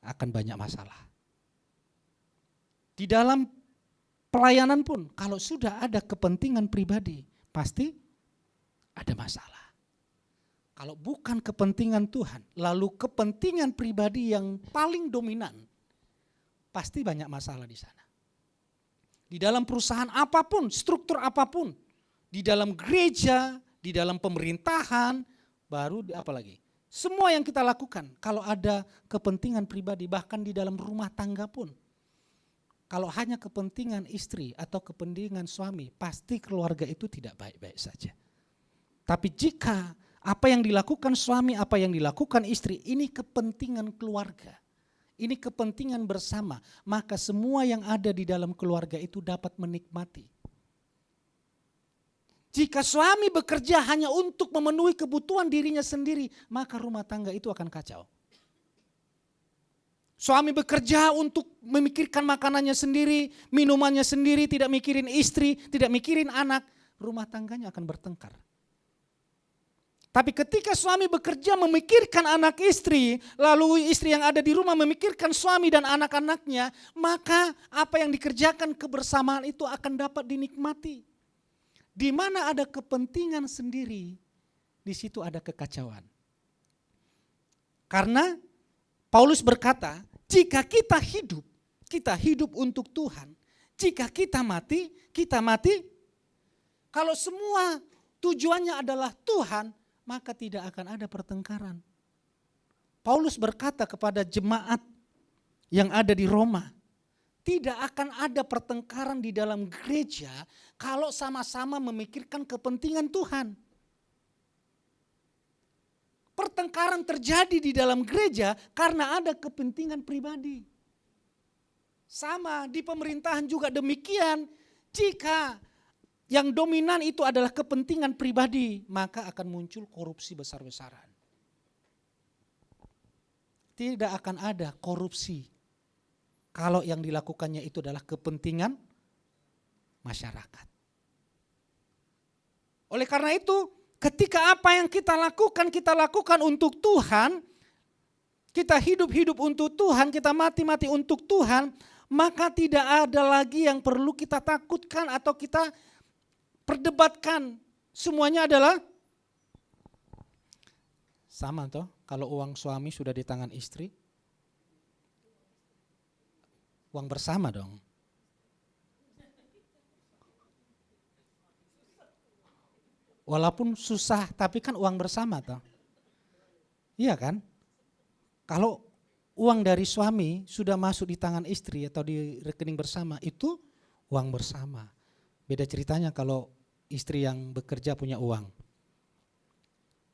akan banyak masalah. Di dalam pelayanan pun kalau sudah ada kepentingan pribadi pasti ada masalah. Kalau bukan kepentingan Tuhan, lalu kepentingan pribadi yang paling dominan, pasti banyak masalah di sana. Di dalam perusahaan apapun, struktur apapun, di dalam gereja, di dalam pemerintahan, baru apa lagi? Semua yang kita lakukan, kalau ada kepentingan pribadi, bahkan di dalam rumah tangga pun. Kalau hanya kepentingan istri atau kepentingan suami, pasti keluarga itu tidak baik-baik saja. Tapi jika apa yang dilakukan suami, apa yang dilakukan istri, ini kepentingan keluarga. Ini kepentingan bersama, maka semua yang ada di dalam keluarga itu dapat menikmati. Jika suami bekerja hanya untuk memenuhi kebutuhan dirinya sendiri, maka rumah tangga itu akan kacau. Suami bekerja untuk memikirkan makanannya sendiri, minumannya sendiri, tidak mikirin istri, tidak mikirin anak, rumah tangganya akan bertengkar. Tapi ketika suami bekerja memikirkan anak istri, lalu istri yang ada di rumah memikirkan suami dan anak-anaknya, maka apa yang dikerjakan kebersamaan itu akan dapat dinikmati. Di mana ada kepentingan sendiri, di situ ada kekacauan. Karena Paulus berkata, jika kita hidup untuk Tuhan. Jika kita mati. Kalau semua tujuannya adalah Tuhan, maka tidak akan ada pertengkaran. Paulus berkata kepada jemaat yang ada di Roma, tidak akan ada pertengkaran di dalam gereja kalau sama-sama memikirkan kepentingan Tuhan. Pertengkaran terjadi di dalam gereja karena ada kepentingan pribadi. Sama di pemerintahan juga demikian. Jika yang dominan itu adalah kepentingan pribadi, maka akan muncul korupsi besar-besaran. Tidak akan ada korupsi kalau yang dilakukannya itu adalah kepentingan masyarakat. Oleh karena itu, ketika apa yang kita lakukan untuk Tuhan, kita hidup untuk Tuhan, kita mati untuk Tuhan, maka tidak ada lagi yang perlu kita takutkan atau kita perdebatkan. Semuanya adalah sama toh, kalau uang suami sudah di tangan istri, uang bersama dong. Walaupun susah, tapi kan uang bersama toh. Iya kan? Kalau uang dari suami sudah masuk di tangan istri atau di rekening bersama, itu uang bersama. Beda ceritanya kalau istri yang bekerja punya uang.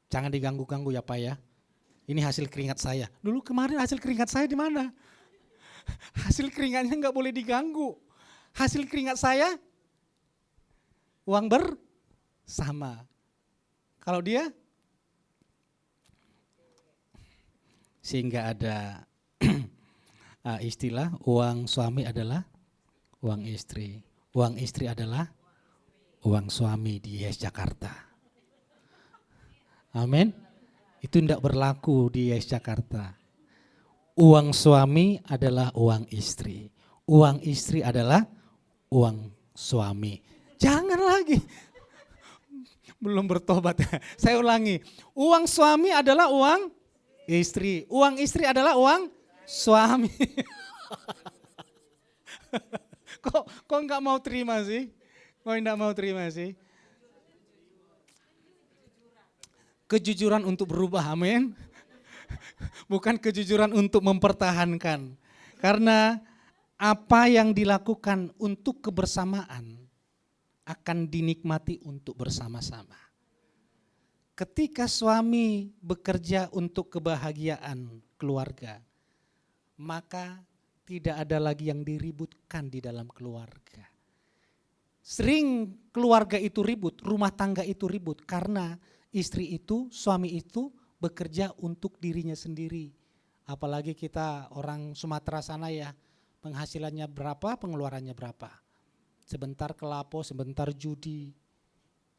Jangan diganggu-ganggu ya Pak ya. Ini hasil keringat saya. Dulu kemarin hasil keringat saya di mana? Hasil keringatnya nggak boleh diganggu. Hasil keringat saya uang bersama. Kalau dia sehingga ada istilah uang suami adalah uang istri. Uang istri adalah uang suami di Yes Jakarta. Amin. Itu tidak berlaku di Yes Jakarta. Uang suami adalah uang istri. Uang istri adalah uang suami. Jangan lagi. Belum bertobat. Saya ulangi. Uang suami adalah uang istri. Uang istri adalah uang suami. Kok enggak mau terima sih? Kok enggak mau terima sih? Kejujuran untuk berubah, amin. Bukan kejujuran untuk mempertahankan. Karena apa yang dilakukan untuk kebersamaan akan dinikmati untuk bersama-sama. Ketika suami bekerja untuk kebahagiaan keluarga, maka tidak ada lagi yang diributkan di dalam keluarga. Sering keluarga itu ribut, rumah tangga itu ribut karena istri itu, suami itu bekerja untuk dirinya sendiri. Apalagi kita orang Sumatera sana ya, penghasilannya berapa, pengeluarannya berapa. Sebentar kelapo, sebentar judi.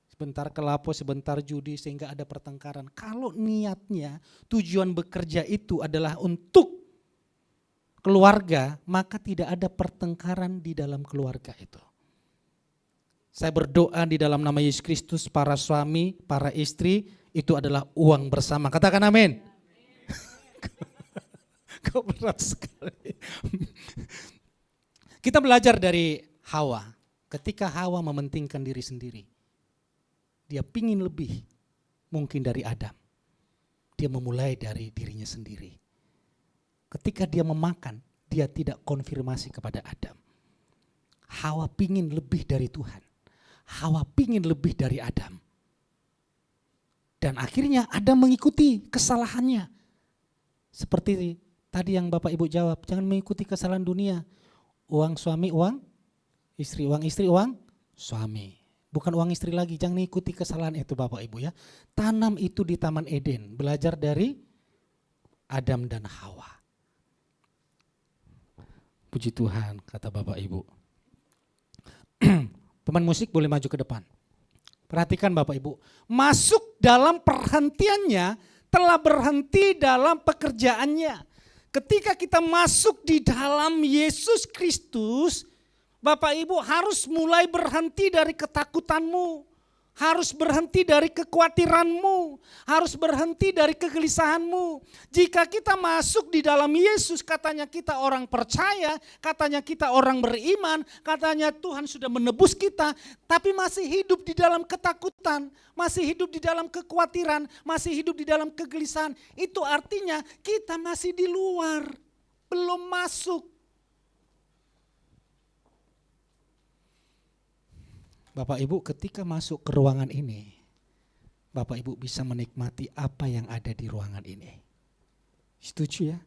Sebentar kelapo, sebentar judi sehingga ada pertengkaran. Kalau niatnya tujuan bekerja itu adalah untuk keluarga, maka tidak ada pertengkaran di dalam keluarga itu. Saya berdoa di dalam nama Yesus Kristus, para suami, para istri, itu adalah uang bersama. Katakan amin. Kok berat sekali. Kita belajar dari Hawa. Ketika Hawa mementingkan diri sendiri, dia pingin lebih mungkin dari Adam. Dia memulai dari dirinya sendiri. Ketika dia memakan, dia tidak konfirmasi kepada Adam. Hawa pingin lebih dari Tuhan. Hawa pingin lebih dari Adam. Dan akhirnya Adam mengikuti kesalahannya. Seperti tadi yang Bapak Ibu jawab, jangan mengikuti kesalahan dunia. Uang suami, uang istri, uang istri, uang suami. Bukan uang istri lagi, jangan mengikuti kesalahan itu Bapak Ibu ya. Tanam itu di Taman Eden, belajar dari Adam dan Hawa. Puji Tuhan, kata Bapak Ibu. Pemain musik boleh maju ke depan. Perhatikan Bapak Ibu, masuk dalam perhentiannya telah berhenti dalam pekerjaannya. Ketika kita masuk di dalam Yesus Kristus, Bapak Ibu harus mulai berhenti dari ketakutanmu. Harus berhenti dari kekhawatiranmu, harus berhenti dari kegelisahanmu. Jika kita masuk di dalam Yesus, katanya kita orang percaya, katanya kita orang beriman, katanya Tuhan sudah menebus kita, tapi masih hidup di dalam ketakutan, masih hidup di dalam kekhawatiran, masih hidup di dalam kegelisahan. Itu artinya kita masih di luar, belum masuk. Bapak Ibu ketika masuk ke ruangan ini, Bapak Ibu bisa menikmati apa yang ada di ruangan ini. Setuju ya?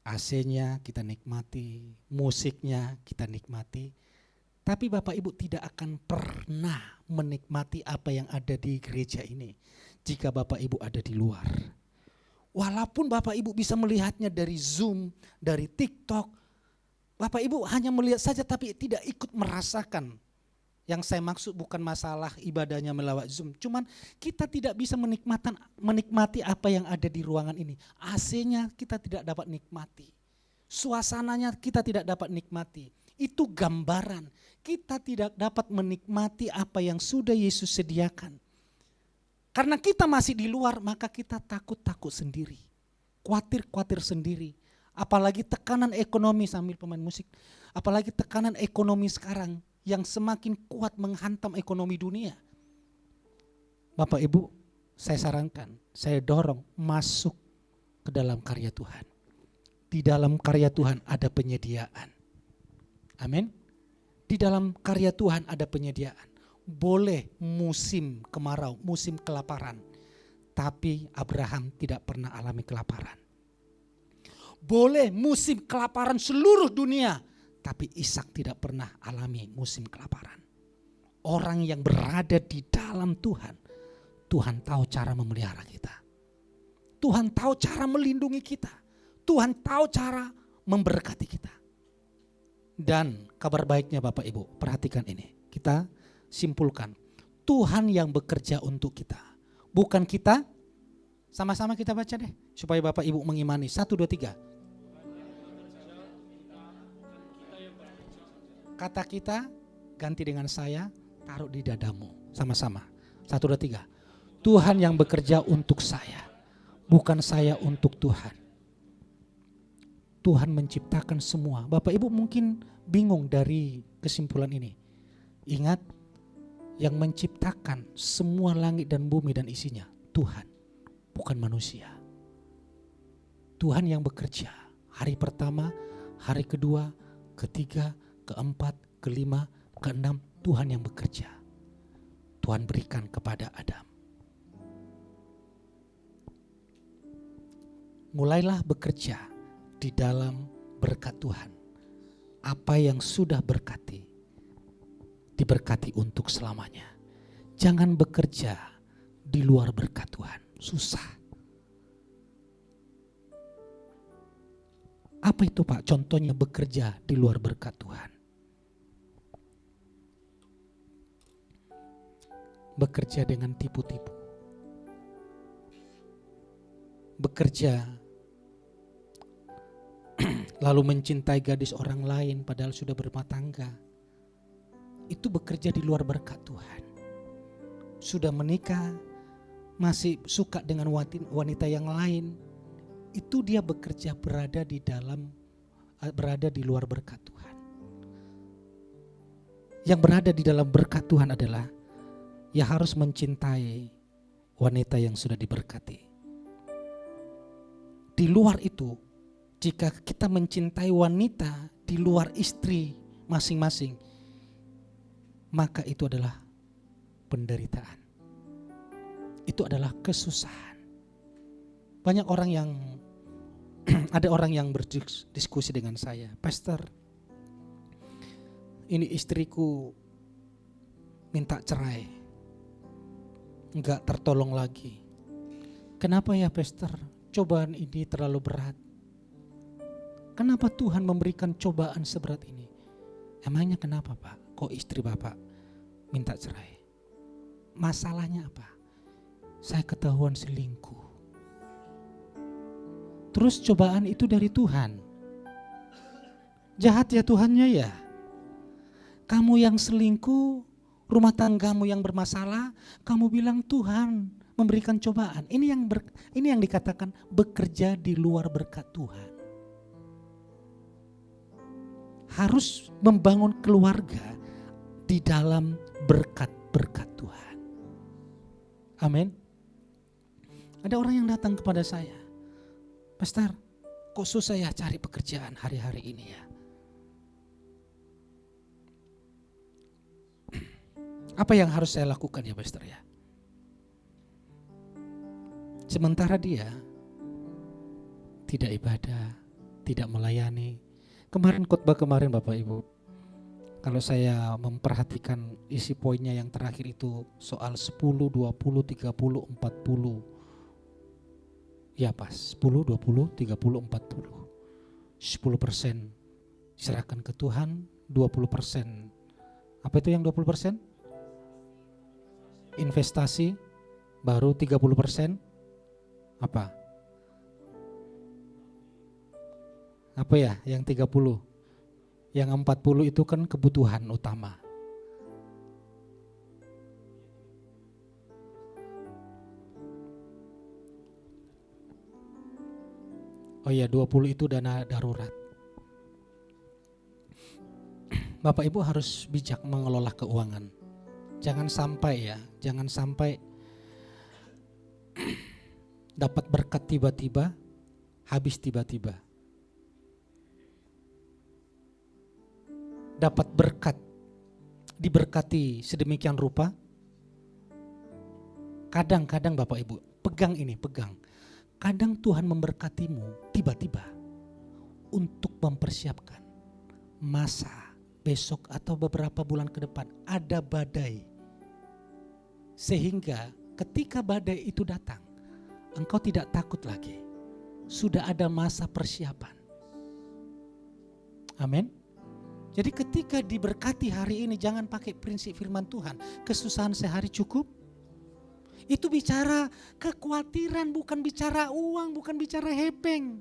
AC-nya kita nikmati, musiknya kita nikmati, Tapi Bapak Ibu tidak akan pernah menikmati apa yang ada di gereja ini jika Bapak Ibu ada di luar. Walaupun Bapak Ibu bisa melihatnya dari Zoom, dari TikTok, Bapak Ibu hanya melihat saja tapi tidak ikut merasakan. Yang saya maksud bukan masalah ibadahnya melewat Zoom, cuman kita tidak bisa menikmati apa yang ada di ruangan ini. AC-nya kita tidak dapat nikmati. Suasananya kita tidak dapat nikmati. Itu gambaran kita tidak dapat menikmati apa yang sudah Yesus sediakan. Karena kita masih di luar, maka kita takut-takut sendiri. Khawatir-khawatir sendiri. Apalagi tekanan ekonomi, sambil pemain musik. Apalagi tekanan ekonomi sekarang yang semakin kuat menghantam ekonomi dunia. Bapak Ibu, saya sarankan, saya dorong masuk ke dalam karya Tuhan. Di dalam karya Tuhan ada penyediaan. Amin. Di dalam karya Tuhan ada penyediaan. Boleh musim kemarau, musim kelaparan, tapi Abraham tidak pernah alami kelaparan. Boleh musim kelaparan seluruh dunia, tapi Ishak tidak pernah alami musim kelaparan. Orang yang berada di dalam Tuhan, Tuhan tahu cara memelihara kita. Tuhan tahu cara melindungi kita. Tuhan tahu cara memberkati kita. Dan kabar baiknya Bapak Ibu, perhatikan ini. Kita simpulkan, Tuhan yang bekerja untuk kita, bukan kita. Sama-sama kita baca deh, supaya Bapak Ibu mengimani. 1, 2, 3. Kata kita ganti dengan saya, taruh di dadamu. Sama-sama. 1, 2, 3. Tuhan yang bekerja untuk saya, bukan saya untuk Tuhan. Tuhan menciptakan semua. Bapak Ibu mungkin bingung dari kesimpulan ini. Ingat, yang menciptakan semua langit dan bumi dan isinya Tuhan, bukan manusia. Tuhan yang bekerja hari pertama, hari kedua, ketiga, keempat, kelima, keenam, Tuhan yang bekerja. Tuhan berikan kepada Adam. Mulailah bekerja di dalam berkat Tuhan. Apa yang sudah diberkati untuk selamanya. Jangan bekerja di luar berkat Tuhan, susah. Apa itu Pak? Contohnya bekerja di luar berkat Tuhan. Bekerja dengan tipu-tipu. Bekerja lalu mencintai gadis orang lain padahal sudah berumah tangga. Itu bekerja di luar berkat Tuhan. Sudah menikah, masih suka dengan wanita yang lain. Itu dia bekerja berada di luar berkat Tuhan. Yang berada di dalam berkat Tuhan adalah ya harus mencintai wanita yang sudah diberkati. Di luar itu, jika kita mencintai wanita di luar istri masing-masing, maka itu adalah penderitaan. Itu adalah kesusahan. Banyak orang yang ada orang yang berdiskusi dengan saya, Pastor, ini istriku minta cerai, enggak tertolong lagi. Kenapa ya Pastor? Cobaan ini terlalu berat. Kenapa Tuhan memberikan cobaan seberat ini? Emangnya kenapa Pak? Kok istri Bapak minta cerai? Masalahnya apa? Saya ketahuan selingkuh. Terus cobaan itu dari Tuhan. Jahat ya Tuhannya ya. Kamu yang selingkuh, rumah tanggamu yang bermasalah, kamu bilang Tuhan memberikan cobaan. Ini yang dikatakan bekerja di luar berkat Tuhan. Harus membangun keluarga di dalam berkat-berkat Tuhan. Amin. Ada orang yang datang kepada saya, Pastor, kok susah ya cari pekerjaan hari-hari ini ya? Apa yang harus saya lakukan ya Pastor ya? Sementara dia tidak ibadah, tidak melayani. Kemarin khotbah kemarin Bapak Ibu, Kalau saya memperhatikan isi poinnya yang terakhir itu soal 10, 20, 30, 40. Ya pas, 10, 20, 30, 40. 10% diserahkan ke Tuhan, 20%. Apa itu yang 20%? Investasi, baru 30% apa? Apa ya yang 30? Yang 40 itu kan kebutuhan utama. Oh iya, 20 itu dana darurat. Bapak Ibu harus bijak mengelola keuangan. Jangan sampai dapat berkat tiba-tiba, habis tiba-tiba. Dapat berkat, diberkati sedemikian rupa. Kadang-kadang Bapak Ibu, pegang. Kadang Tuhan memberkatimu tiba-tiba untuk mempersiapkan masa besok atau beberapa bulan ke depan ada badai. Sehingga ketika badai itu datang, engkau tidak takut lagi. Sudah ada masa persiapan. Amin. Jadi ketika diberkati hari ini jangan pakai prinsip firman Tuhan, kesusahan sehari cukup. Itu bicara kekhawatiran, bukan bicara uang, bukan bicara hepeng.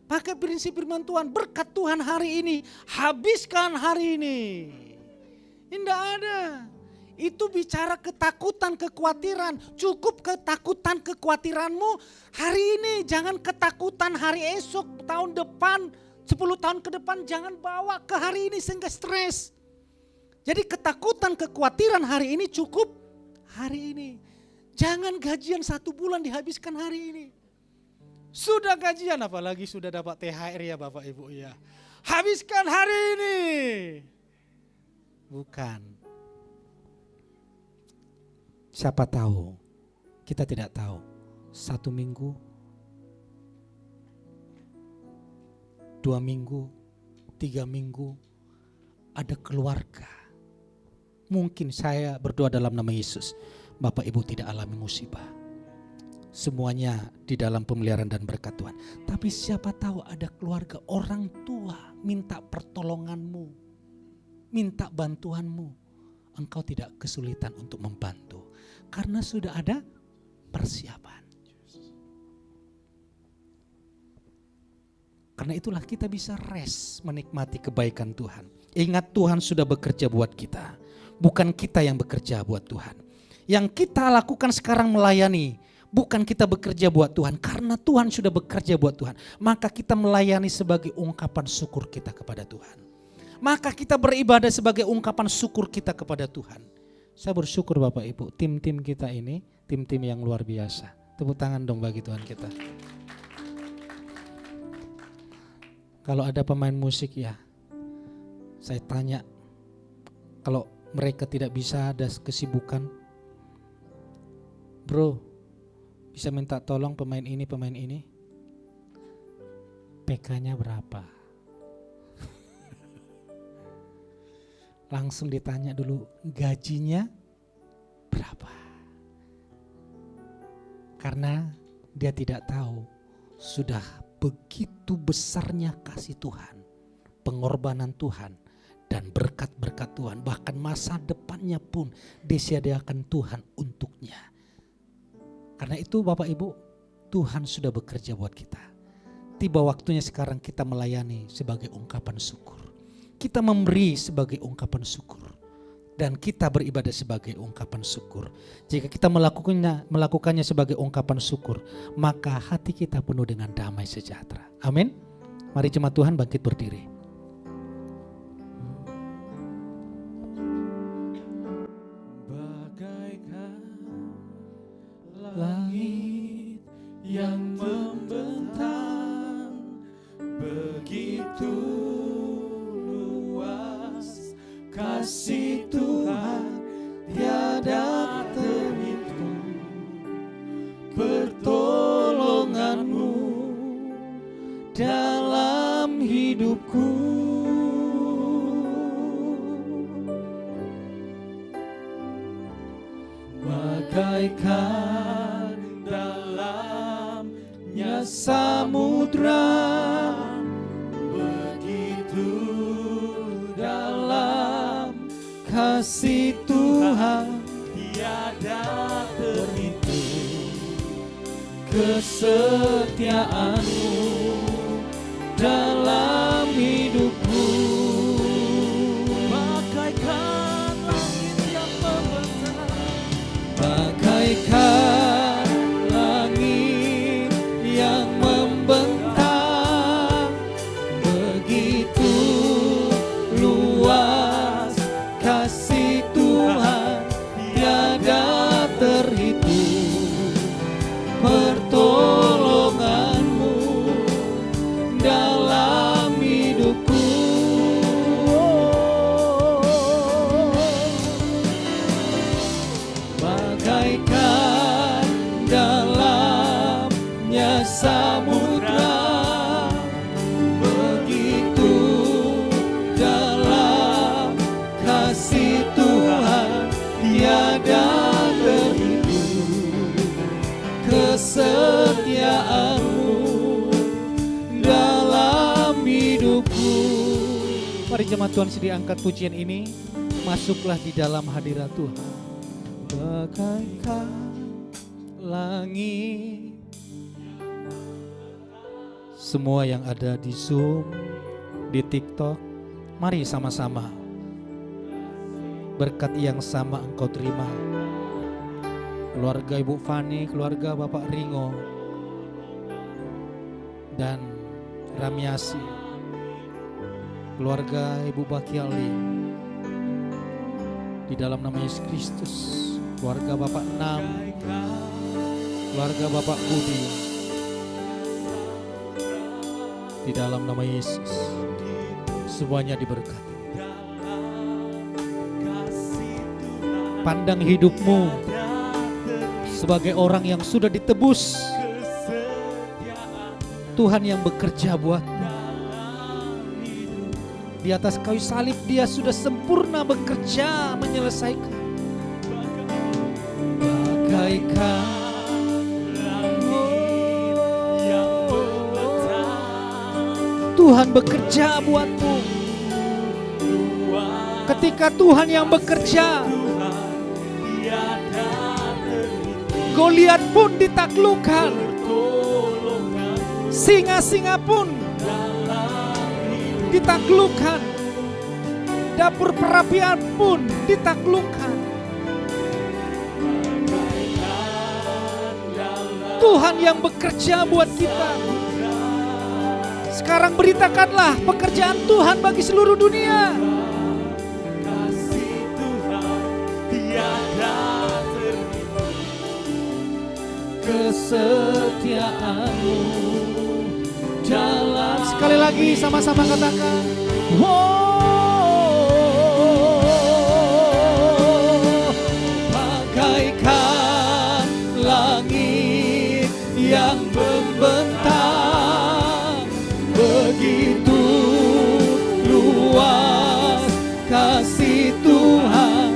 Pakai prinsip firman Tuhan, berkat Tuhan hari ini, habiskan hari ini. Tidak ada. Itu bicara ketakutan, kekhawatiran. Cukup ketakutan, kekhawatiranmu hari ini. Jangan ketakutan hari esok, tahun depan, 10 tahun ke depan. Jangan bawa ke hari ini sehingga stres. Jadi ketakutan, kekhawatiran hari ini cukup hari ini. Jangan gajian 1 bulan dihabiskan hari ini. Sudah gajian, apalagi sudah dapat THR ya Bapak Ibu ya. Habiskan hari ini. Bukan. Siapa tahu, kita tidak tahu. 1 minggu, 2 minggu, 3 minggu, ada keluarga. Mungkin saya berdoa dalam nama Yesus, Bapak Ibu tidak alami musibah. Semuanya di dalam pemeliharaan dan berkat Tuhan. Tapi siapa tahu ada keluarga, orang tua minta pertolonganmu, minta bantuanmu. Engkau tidak kesulitan untuk membantu. Karena sudah ada persiapan. Karena itulah kita bisa rest menikmati kebaikan Tuhan. Ingat Tuhan sudah bekerja buat kita. Bukan kita yang bekerja buat Tuhan. Yang kita lakukan sekarang melayani. Bukan kita bekerja buat Tuhan. Karena Tuhan sudah bekerja buat Tuhan. Maka kita melayani sebagai ungkapan syukur kita kepada Tuhan. Maka kita beribadah sebagai ungkapan syukur kita kepada Tuhan. Saya bersyukur Bapak Ibu, tim-tim kita ini, tim-tim yang luar biasa. Tepuk tangan dong bagi Tuhan kita. Kalau ada pemain musik ya, saya tanya, kalau mereka tidak bisa ada kesibukan, bro, bisa minta tolong pemain ini, PK-nya berapa? Langsung ditanya dulu gajinya berapa. Karena dia tidak tahu sudah begitu besarnya kasih Tuhan, pengorbanan Tuhan dan berkat-berkat Tuhan. Bahkan masa depannya pun disediakan Tuhan untuknya. Karena itu Bapak Ibu, Tuhan sudah bekerja buat kita. Tiba waktunya sekarang kita melayani sebagai ungkapan syukur. Kita memberi sebagai ungkapan syukur. Dan kita beribadah sebagai ungkapan syukur. Jika kita melakukannya sebagai ungkapan syukur, maka hati kita penuh dengan damai sejahtera. Amin. Mari jemaat Tuhan bangkit berdiri. Bagaikan langit yang membentang, begitu kasih Tuhan tiada terhitung, pertolonganmu dalam hidupku. samudra, begitu dalam kasih Tuhan tiada terhitung. Kesetiaan-Mu dalam hidupku, bagaikan langit yang membentang, bagaikan langit yang membentang, begitu luas kasih Tuhan tiada terhitung. Pertolongan-Mu dalam hidupku, bagaikan dalamnya samudra, begitu dalam kasih Tuhan tiada terhitung. Kesetiaan-Mu dalam hidupku. Mari jemaat Tuhan sedih angkat pujian ini. Masuklah di dalam hadirat Tuhan. Bagaikan langit. Semua yang ada di Zoom, di TikTok, mari sama-sama. Berkat yang sama engkau terima. Keluarga Ibu Fani, keluarga Bapak Ringo, dan Ramiasi, keluarga Ibu Bakiali, di dalam nama Yesus Kristus, keluarga Bapak Nam, keluarga Bapak Budi, di dalam nama Yesus, semuanya diberkati. Pandang hidupmu sebagai orang yang sudah ditebus, Tuhan yang bekerja buatmu. Di atas kayu salib Dia sudah sempurna bekerja menyelesaikan. Bagaikan langit yang membentang, Tuhan bekerja buatmu. Ketika Tuhan yang bekerja, Goliat pun ditaklukkan, singa-singa pun ditaklukkan, dapur perapian pun ditaklukkan. Tuhan yang bekerja buat kita. Sekarang beritakanlah pekerjaan Tuhan bagi seluruh dunia. kasih Tuhan tiada terhitung. Kesetiaan-Mu dalam. Sekali lagi sama-sama katakan, Bagaikan langit yang membentang, begitu luas kasih Tuhan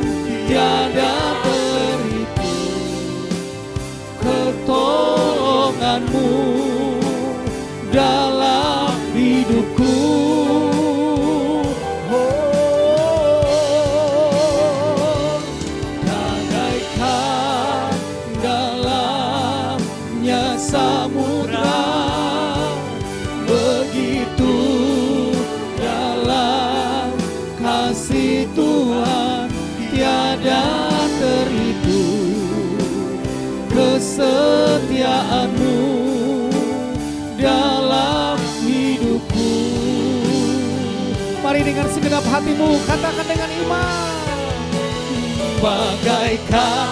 tiada terhitung. Pertolongan-Mu dalam hidupku, bagaikan dalamnya samudra, begitu dalam kasih Tuhan tiada terhitung. Kesetiaan-Mu dalam hidupku. mari dengan segenap hatimu katakan dengan iman. Bagaikan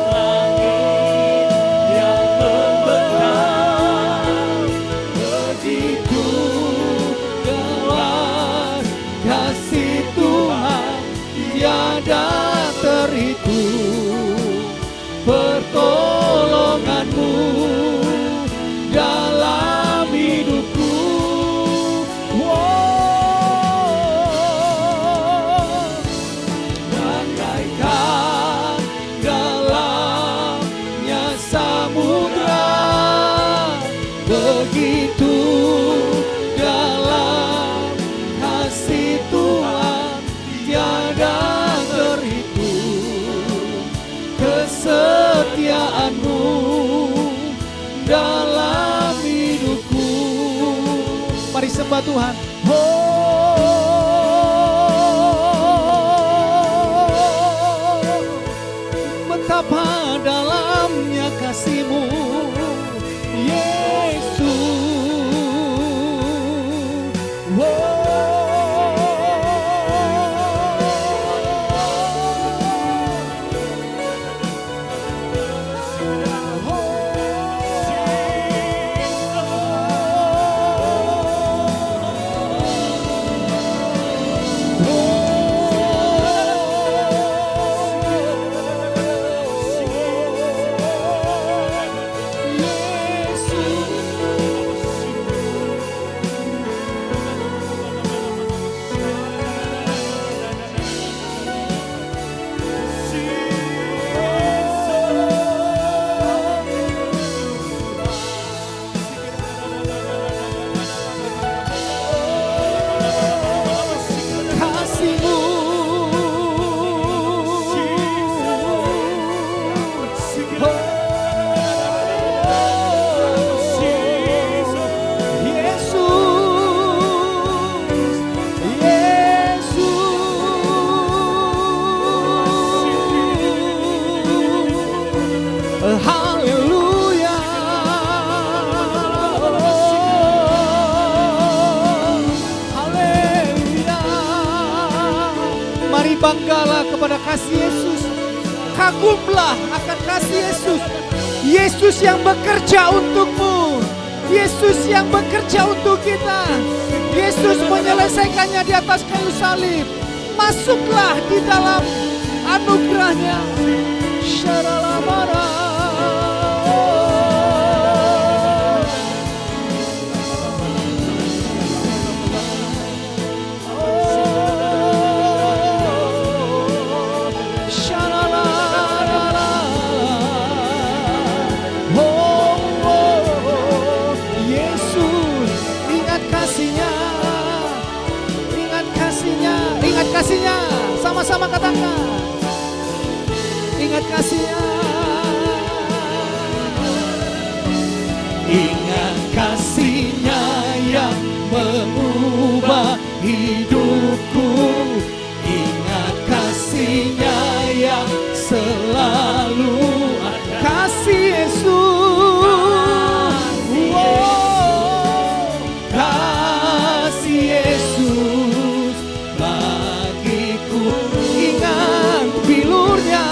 langit yang membentang, begitu luas kasih Tuhan tiada terhitung. Pertolongan-Mu dalam hidupku, bagaikan dalam dalam hidupku. Mari sembah Tuhan. Betapa dalamnya kasih-Mu, Yesus. Haleluya, haleluya. Mari banggalah kepada kasih Yesus. Kagumlah akan kasih Yesus. Yesus yang bekerja untukmu. Yesus yang bekerja untuk kita. Yesus menyelesaikannya di atas kayu salib. Masuklah di dalam anugerahnya. Syaralamara. Kasihnya, sama-sama katakan. Ingat kasihnya. Ingat kasihnya yang mengubah hidupku. Ingat kasihnya yang selalu ada. Kasih Yesus. Kasih Yesus bagiku. Ingat bilurnya.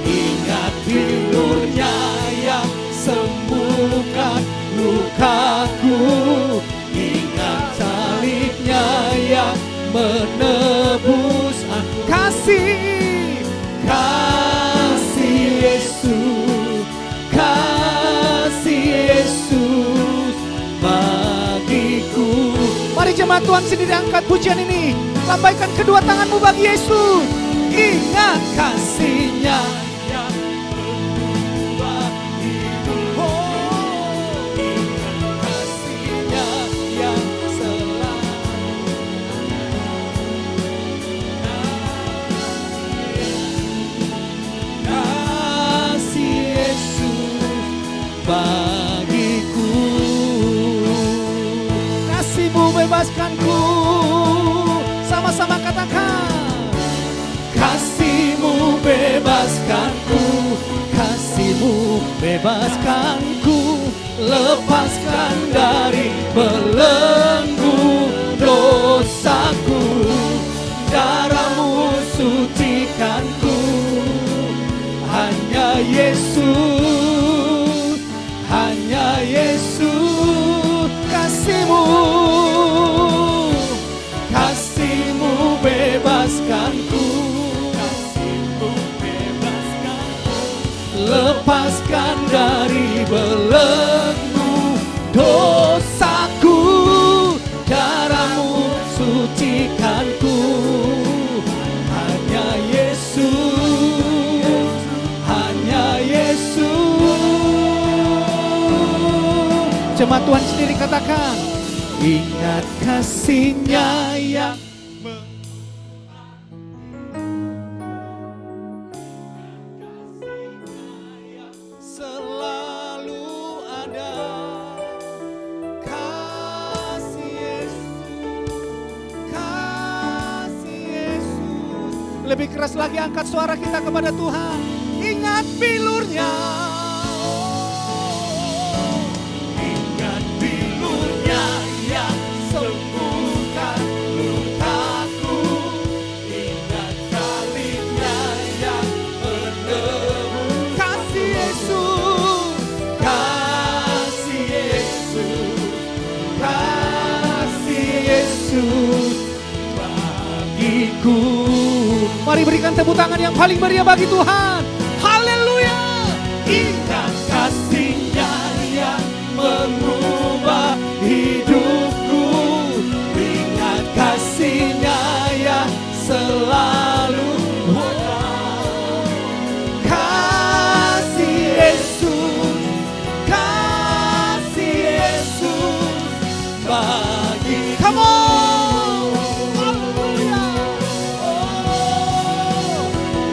Ingat bilurnya yang sembuhkan lukaku. Ingat salibnya yang menebus aku. Kasih Yesus, kasih Yesus bagiku. Mari jemaat Tuhan sendiri angkat pujian ini. Lambaikan kedua tanganmu bagi Yesus. Ingat kasihnya yang mengubah hidupku. Ingat kasihnya yang selalu. Kasih Yesus bagiku. Kasih-Mu bebaskanku. Sama-sama katakan. Kasih-Mu bebaskanku, kasih-Mu bebaskanku, lepaskan dari belenggu dosaku, darah-Mu sucikanku. Hanya Yesus, hanya Yesus, kasih-Mu, kasih-Mu bebaskanku, kasih-Mu bebaskanku, lepaskan dari belenggu dosaku, darah-Mu sucikanku. Hanya Yesus, hanya Yesus. Jemaat Tuhan sendiri katakan. Ingat kasihnya yang Lebih keras lagi angkat suara kita kepada Tuhan. Ingat bilurnya. Ingat bilurnya yang sembuhkan lukaku. Ingat salibnya yang menebus. Kasih Yesus, Kasih Yesus, kasih Yesus bagiku. mari berikan tepuk tangan yang paling meriah bagi Tuhan. Haleluya. Ingat kasih-Nya yang mengubah hidupku. Ingat kasih-Nya yang selalu kasih Yesus, kasih Yesus bagi. Come on. Haleluya.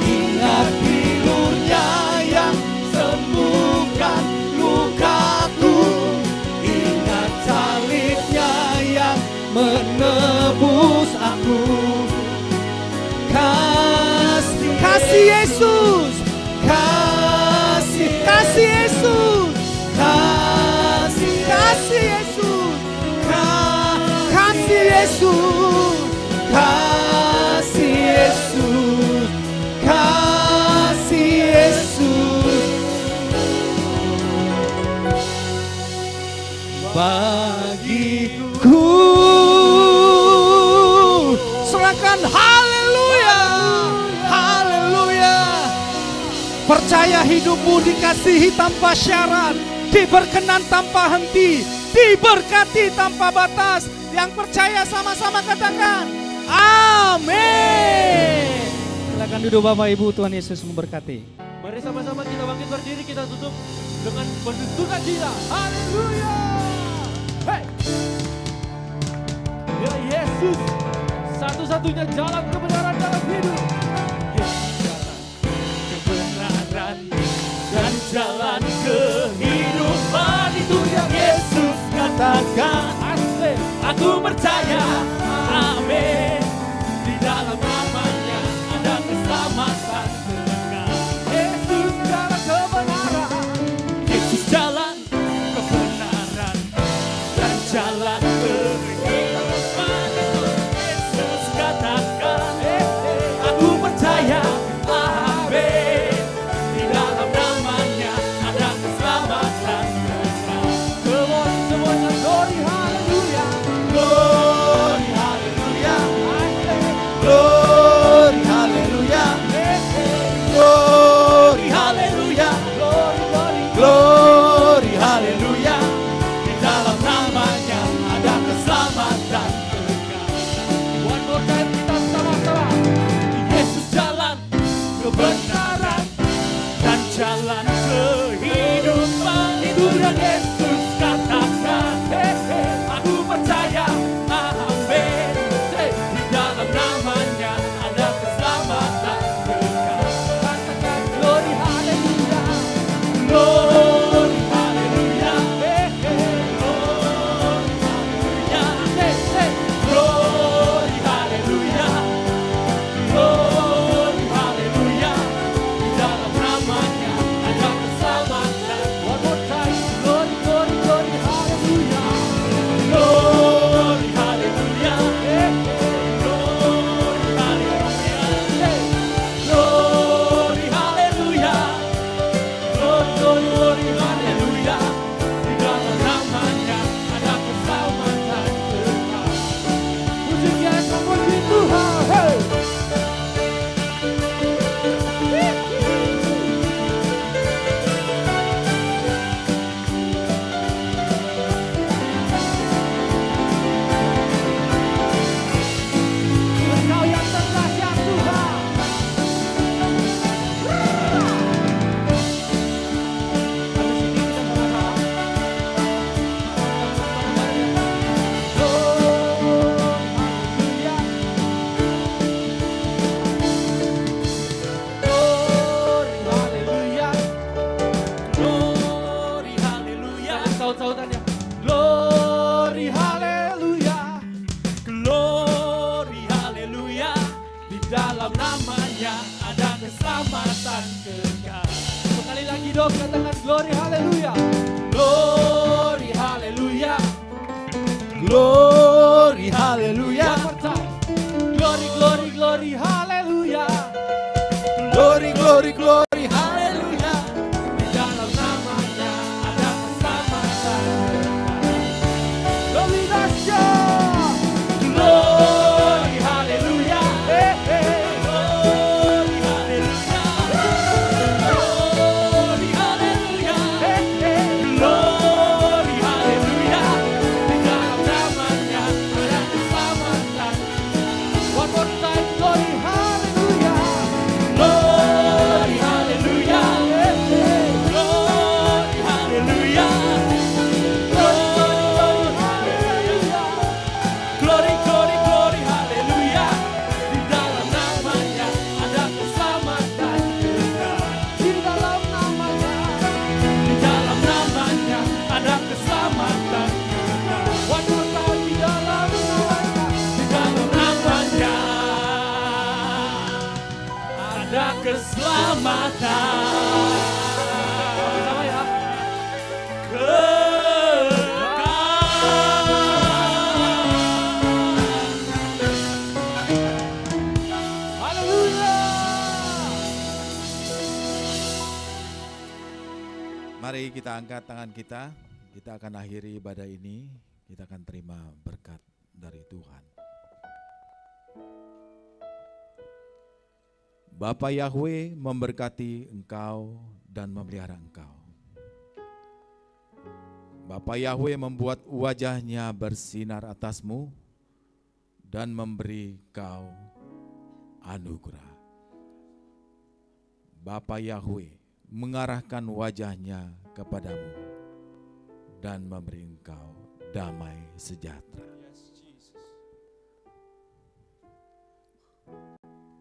Ingat bilurnya yang sembuhkan lukaku. Ingat salibnya yang menebus aku. Kasih Yesus, Kasih Yesus, kasih kasih Yesus, kasih Yesus, kasih Yesus, kasih Yesus bagiku. serahkan. Haleluya, haleluya. Percaya hidupmu dikasihi tanpa syarat, diberkenan tanpa henti, diberkati tanpa batas. Yang percaya sama-sama katakan amin. Silakan duduk Bapak Ibu, Tuhan Yesus memberkati. Mari sama-sama kita bangkit berdiri, kita tutup dengan bersuka cita. Haleluya. Hey. Ya Yesus, satu-satunya jalan kebenaran dalam hidup. Yesus jalan kebenaran dan jalan kehidupan, itu yang Yesus katakan. Asli, aku percaya, amin. Di dalam namanya ada keselamatan. Yesus jalan kebenaran, Yesus jalan kebenaran dan jalan kehidupan, itu Yesus katakan. Aku percaya, amin. Di dalam namanya ada keselamatan. Semuanya glory haleluya, Glory haleluya, glory haleluya, glory haleluya, glory haleluya. Di dalam namanya ada keselamatan. one more time kita sama-sama. Yesus jalan kebenaran dan jalan kehidupan, itu yang Yesus katakan. Aku percaya, amin. Di dalam namanya ada keselamatan kekal. Katakan glory haleluya, Glory haleluya, glory haleluya, glory haleluya. Di dalam namanya ada keselamatan. one more time, glory, glory. hidup, katakan glory haleluya. Glory, hallelujah. Glory, hallelujah. One more time. Glory, glory, glory, haleluya. Glory, glory, glory, hallelujah. Di dalam namanya ada keselamatan. Glory dahsyat. Glory, hallelujah. Glory, hallelujah. Glory, hallelujah. Glory, hallelujah. Di dalam namanya ada keselamatan. One more time, glory haleluya. Glory, hallelujah. Glory, hallelujah. Glory, hallelujah. Glory, glory, glory, hallelujah. Di dalam namanya ada keselamatan juga. Di dalam namanya. Di dalam namanya ada keselamatan juga. One more time, di dalam namanya. Di dalam namanya ada keselamatan. Sama ya. Haleluya. Mari kita angkat tangan kita akan akhiri ibadah ini, kita akan terima berkat dari Tuhan. Bapa Yahweh memberkati engkau dan memelihara engkau. Bapa Yahweh membuat wajahnya bersinar atasmu dan memberi kau anugerah. Bapa Yahweh mengarahkan wajahnya kepadamu dan memberi engkau damai sejahtera.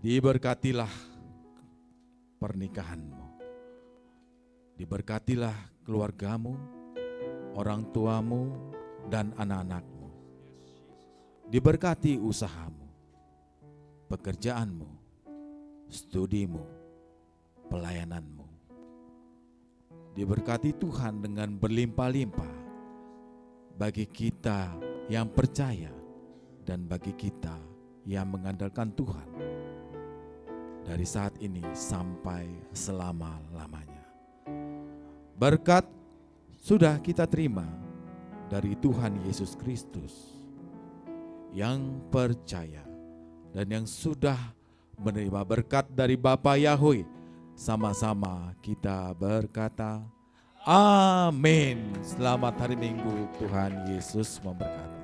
Diberkatilah pernikahanmu, diberkatilah keluargamu, orang tuamu, dan anak-anakmu. Diberkati usahamu, pekerjaanmu, studimu, pelayananmu. Diberkati Tuhan dengan berlimpah-limpah bagi kita yang percaya dan bagi kita yang mengandalkan Tuhan dari saat ini sampai selama-lamanya. Berkat sudah kita terima dari Tuhan Yesus Kristus yang percaya dan yang sudah menerima berkat dari Bapa Yahweh. Sama-sama kita berkata, amin. Selamat hari Minggu, Tuhan Yesus memberkati.